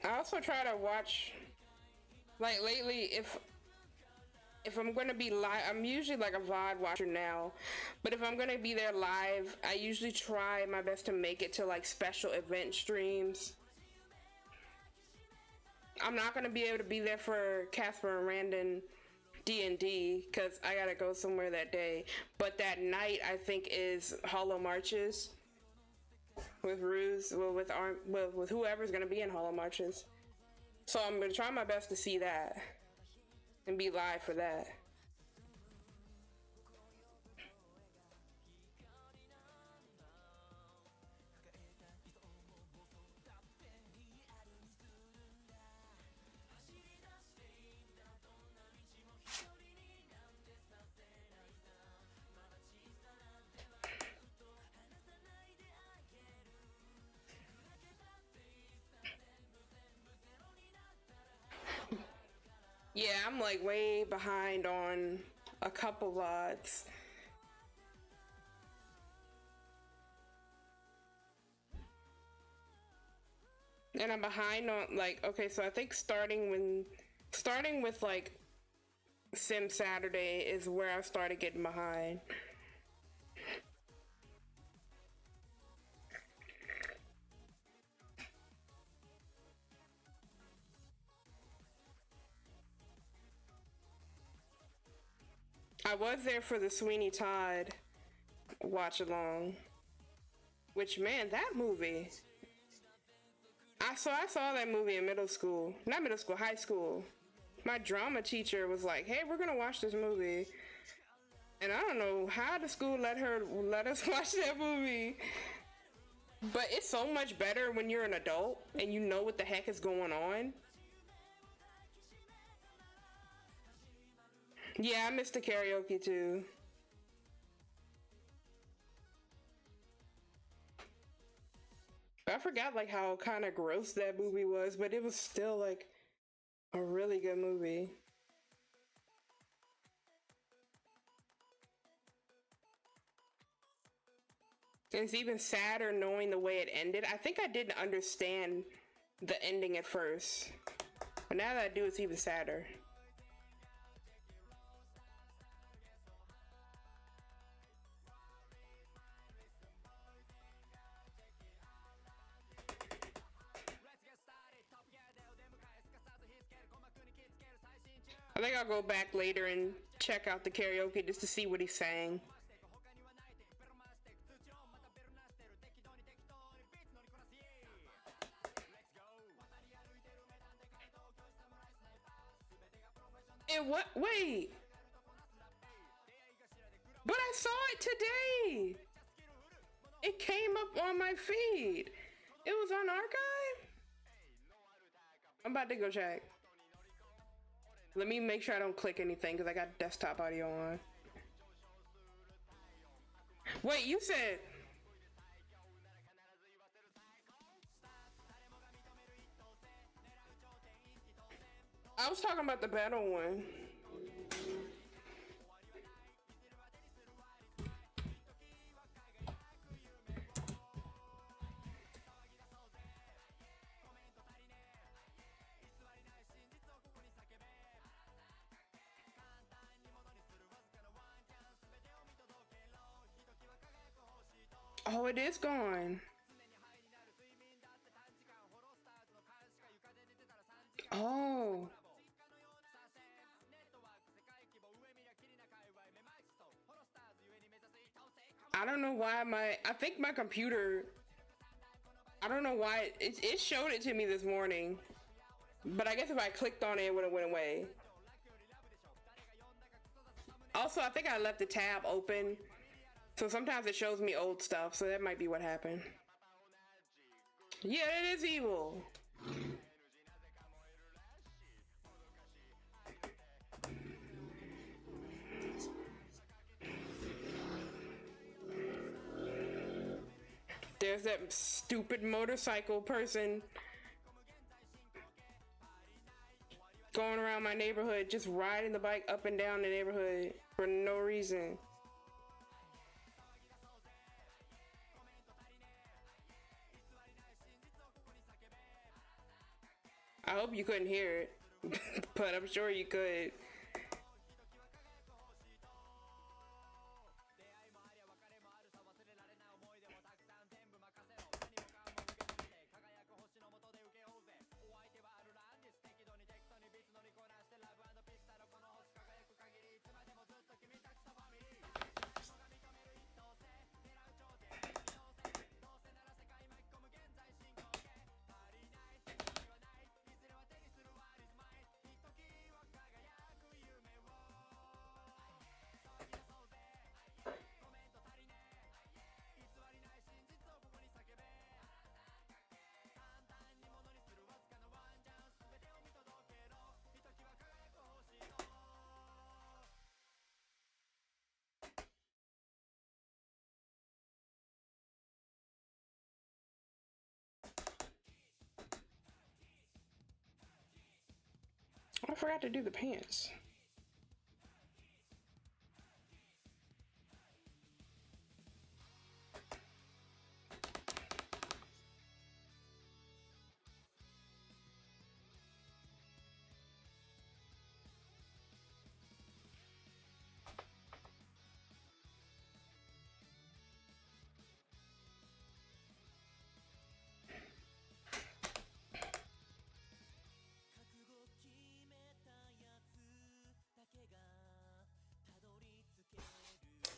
I also try to watch, like lately, if I'm gonna be live, I'm usually like a VOD watcher now, but if I'm gonna be there live, I usually try my best to make it to like special event streams. I'm not gonna be able to be there for Casper and Randon D&D because I gotta go somewhere that day, but that night I think is Hollow Marches. with Ruse, well, with whoever's gonna be in Hollow Marches. So I'm gonna try my best to see that and be live for that. Yeah, I'm like way behind on a couple VODs. And I'm behind on like, okay, so I think starting with like Sim Saturday is where I started getting behind. I was there for the Sweeney Todd watch along, which, man, that movie. I saw that movie in middle school. Not middle school, high school. My drama teacher was like, "Hey, we're gonna watch this movie." And I don't know how the school let us watch that movie. But it's so much better when you're an adult and you know what the heck is going on. Yeah, I missed the karaoke too. I forgot like how kind of gross that movie was, but it was still like a really good movie. And it's even sadder knowing the way it ended. I think I didn't understand the ending at first, but now that I do, it's even sadder. I think I'll go back later and check out the karaoke just to see what he's saying. And what? Wait. But I saw it today. It came up on my feed. It was on archive? I'm about to go check. Let me make sure I don't click anything because I got desktop audio on. Wait, you said... I was talking about the battle one. Oh, it is gone. Oh. I don't know why I think my computer, I don't know why, it showed it to me this morning. But I guess if I clicked on it, it would have went away. Also, I think I left the tab open. So sometimes it shows me old stuff, so that might be what happened. Yeah, it is evil. There's that stupid motorcycle person going around my neighborhood, just riding the bike up and down the neighborhood for no reason. I hope you couldn't hear it, but I'm sure you could. forgot to do the pants.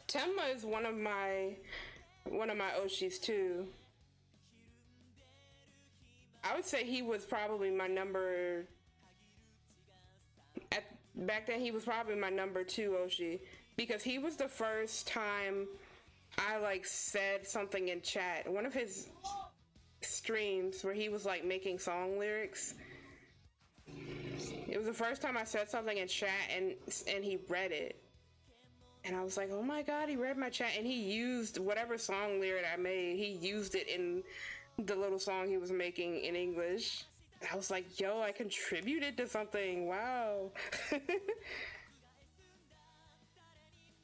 Temma is one of my Oshis too. I would say he was probably my number back then. He was probably my number 2 Oshi because he was the first time I like said something in chat. One of his streams where he was like making song lyrics. It was the first time I said something in chat and he read it. And I was like, oh my God, he read my chat and he used whatever song lyric I made. He used it in the little song he was making in English. And I was like, yo, I contributed to something. Wow. I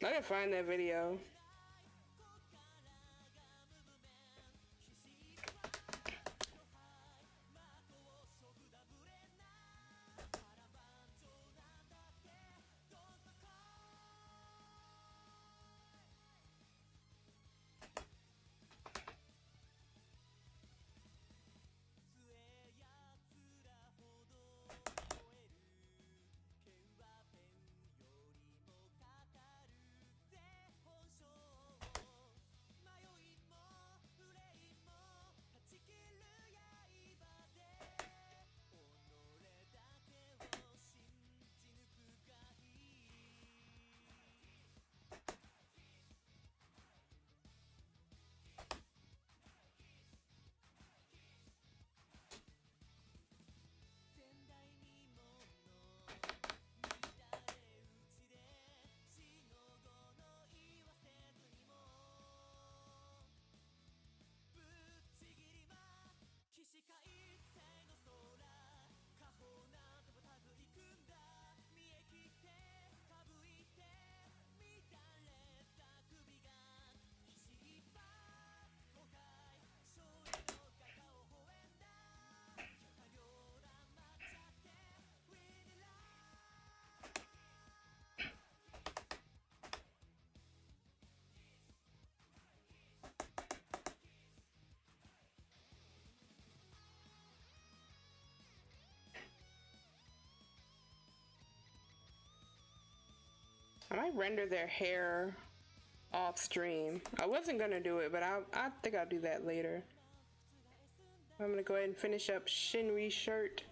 gotta find that video. I might render their hair off stream. I wasn't gonna do it, but I think I'll do that later. I'm gonna go ahead and finish up Shinri's shirt.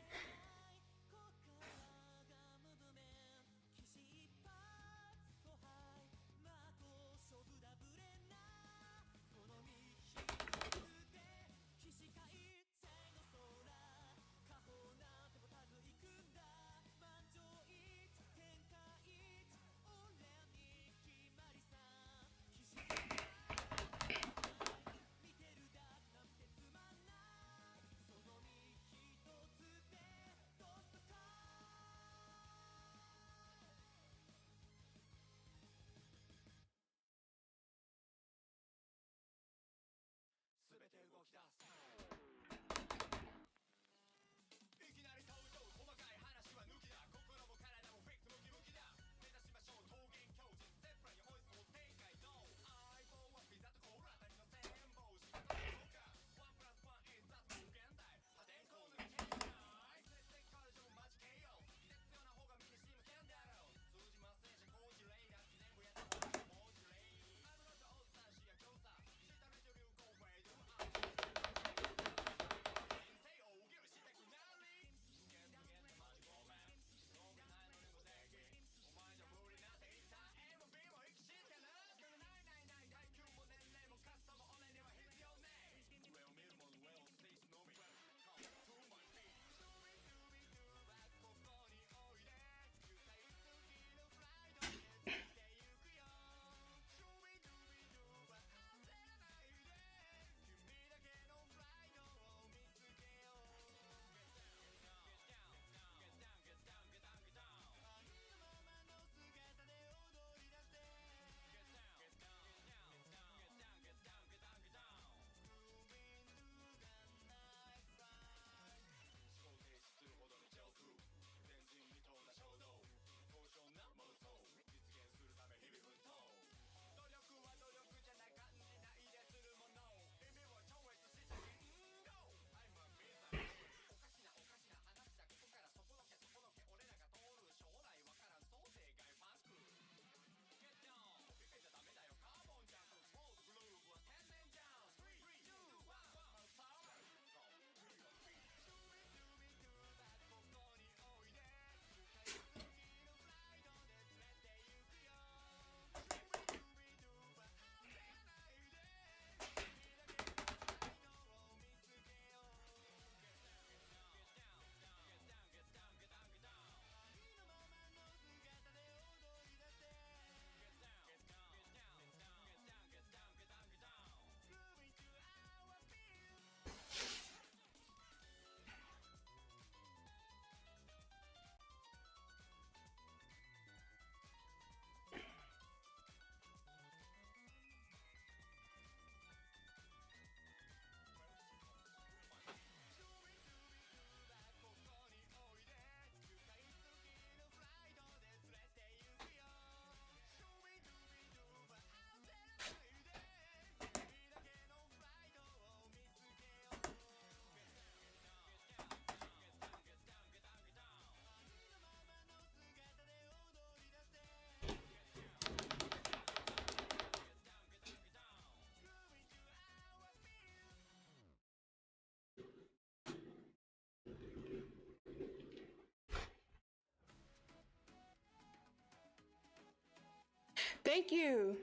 Thank you.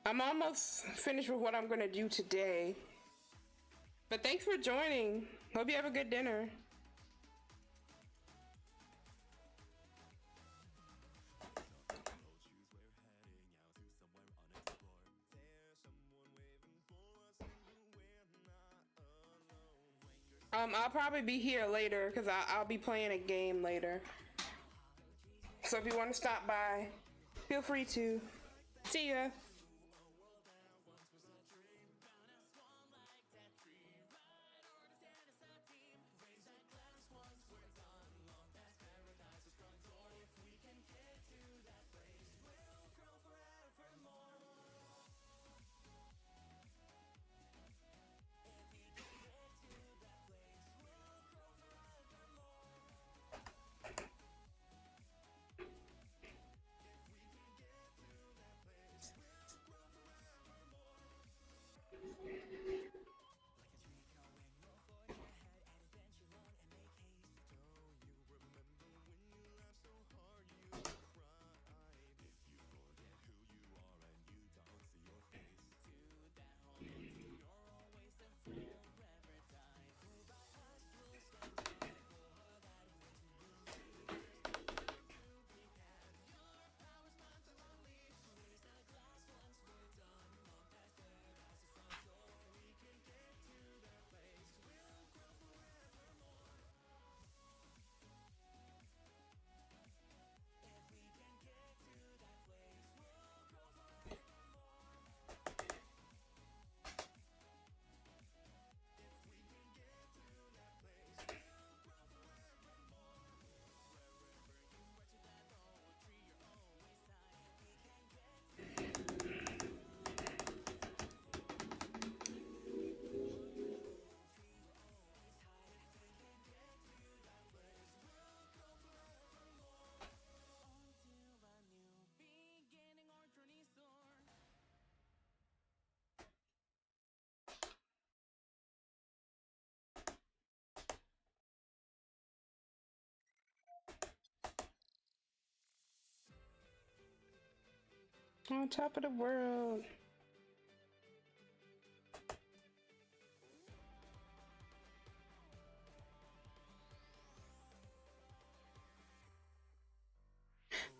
I'm almost finished with what I'm gonna do today. But thanks for joining. Hope you have a good dinner. I'll probably be here later because I'll be playing a game later. So if you want to stop by, feel free to. See ya. On top of the world.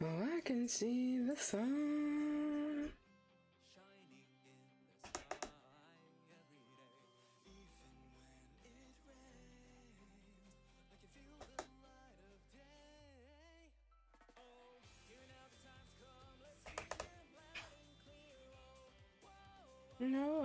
Oh, I can see the sun. No.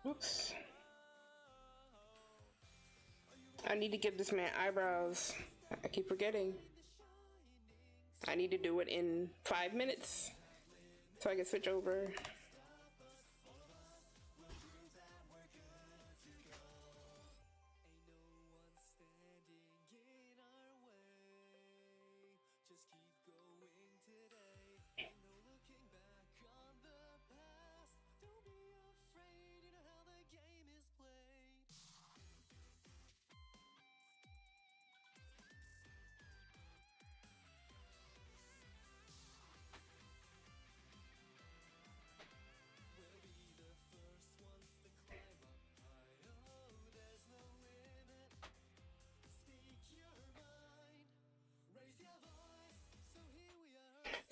Oops. I need to give this man eyebrows. I keep forgetting. I need to do it in 5 minutes so I can switch over.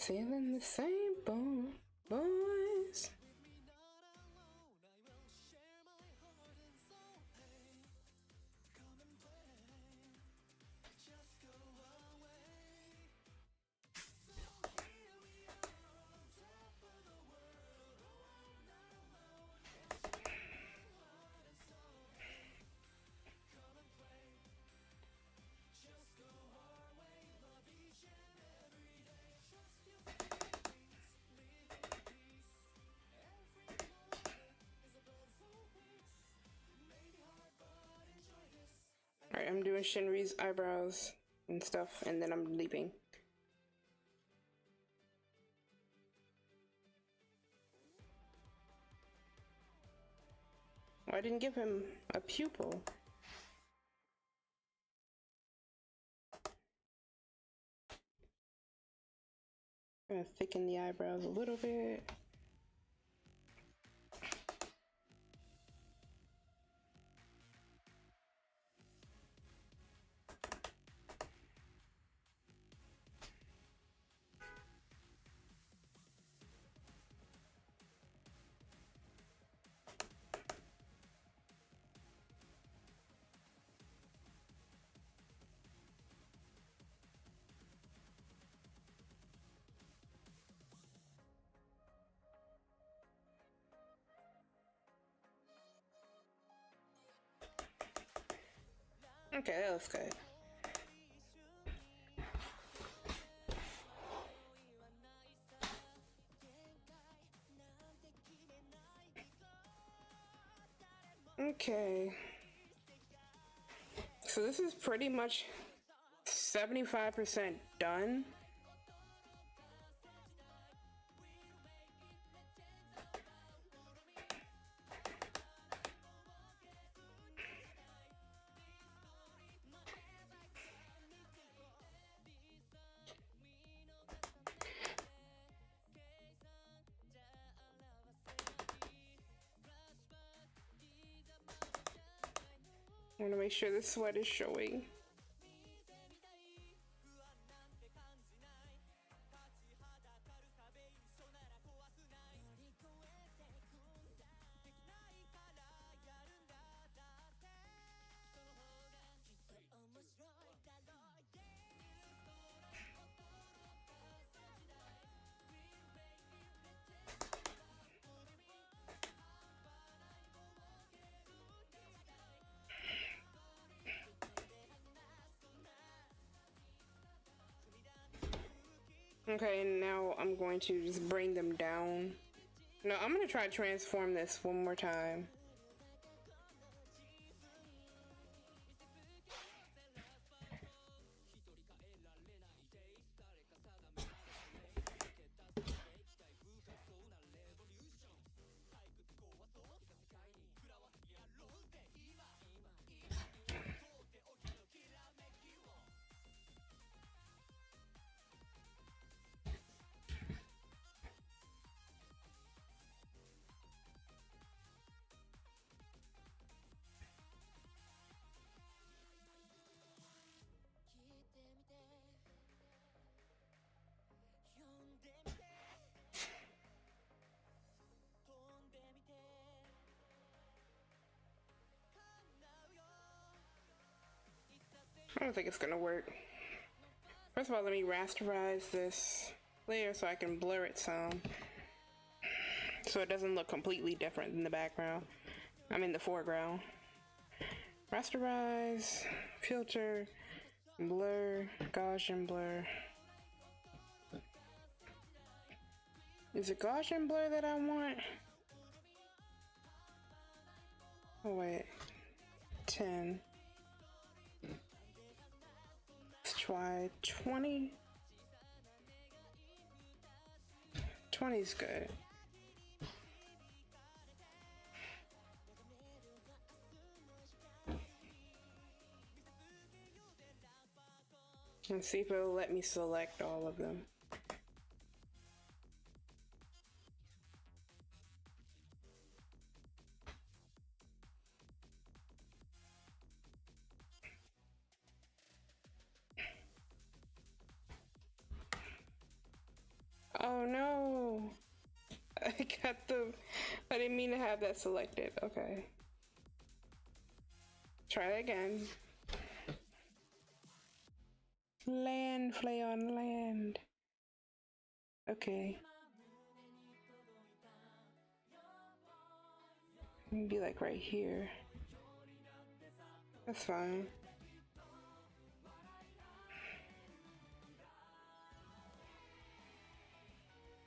Sailing the same boat, boys. Alright, I'm doing Shinri's eyebrows and stuff, and then I'm leaving. Oh, I didn't give him a pupil. I'm gonna thicken the eyebrows a little bit. Okay, that looks good. Okay. So this is pretty much 75% done. I want to make sure the sweat is showing. Okay, now I'm going to just bring them down. No, I'm going to try to transform this one more time. I don't think it's gonna work. First of all, let me rasterize this layer so I can blur it some, so it doesn't look completely different in the background. I'm in the foreground. Rasterize, filter, blur, Gaussian blur. Is it Gaussian blur that I want? Oh wait, 10. Let's try 20. 20 is good. Let's see if it'll let me select all of them. I didn't mean to have that selected. Okay. Try it again. Land, play on land. Okay. Be like right here. That's fine.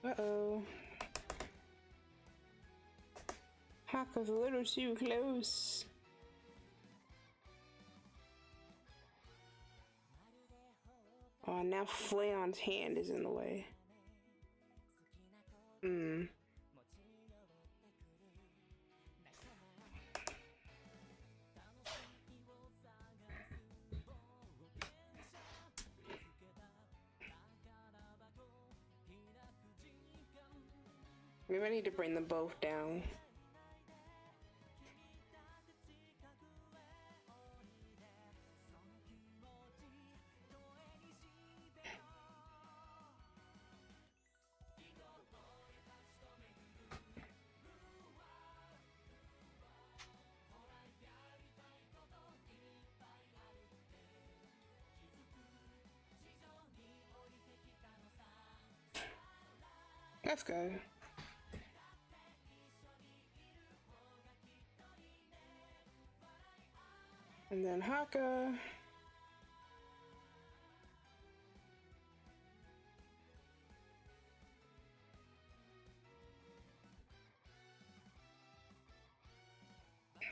Uh-oh. Haka's a little too close. Oh, now Flayon's hand is in the way. Maybe I need to bring them both down. That's good. And then Haka.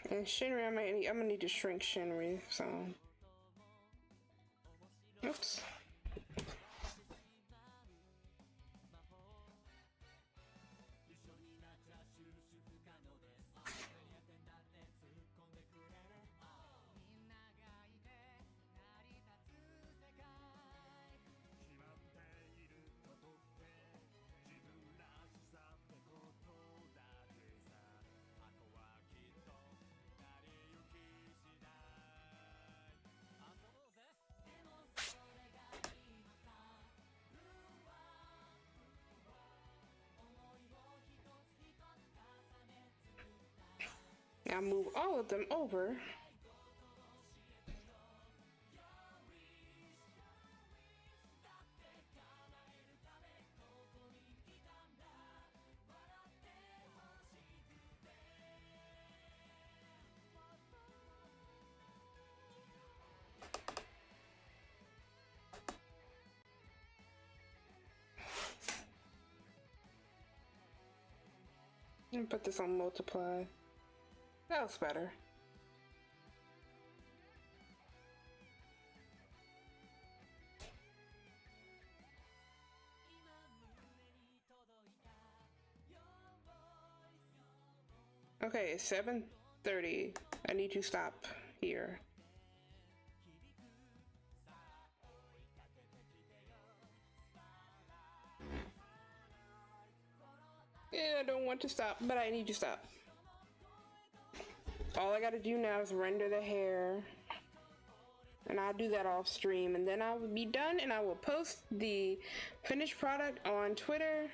And Shinri, I'm gonna need to shrink Shinri, so. Oops. Now move all of them over. And put this on multiply. That was better. Okay, it's 7:30. I need to stop here. Yeah, I don't want to stop, but I need to stop. All I gotta do now is render the hair. And I'll do that off stream. And then I will be done and I will post the finished product on Twitter.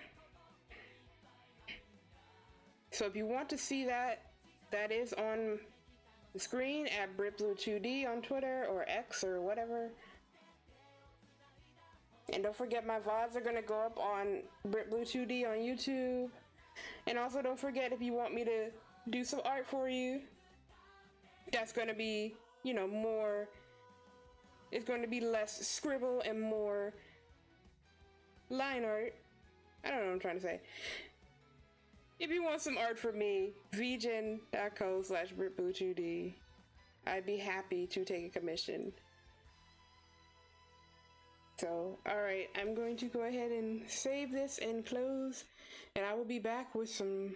So if you want to see that, that is on the screen at BritBlue2D on Twitter or X or whatever. And don't forget my VODs are gonna go up on BritBlue2D on YouTube. And also don't forget, if you want me to do some art for you, that's gonna be, you know, more, it's going to be less scribble and more line art. I don't know what I'm trying to say. If you want some art from me, vgen.co/BritBlue2D. I'd be happy to take a commission. So, alright, I'm going to go ahead and save this and close, and I will be back with some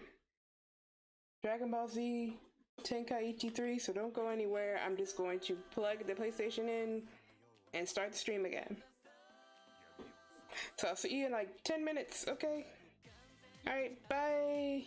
Dragon Ball Z Tenkaichi 3, so don't go anywhere. I'm just going to plug the PlayStation in and start the stream again. So I'll see you in like 10 minutes, okay? Alright, bye!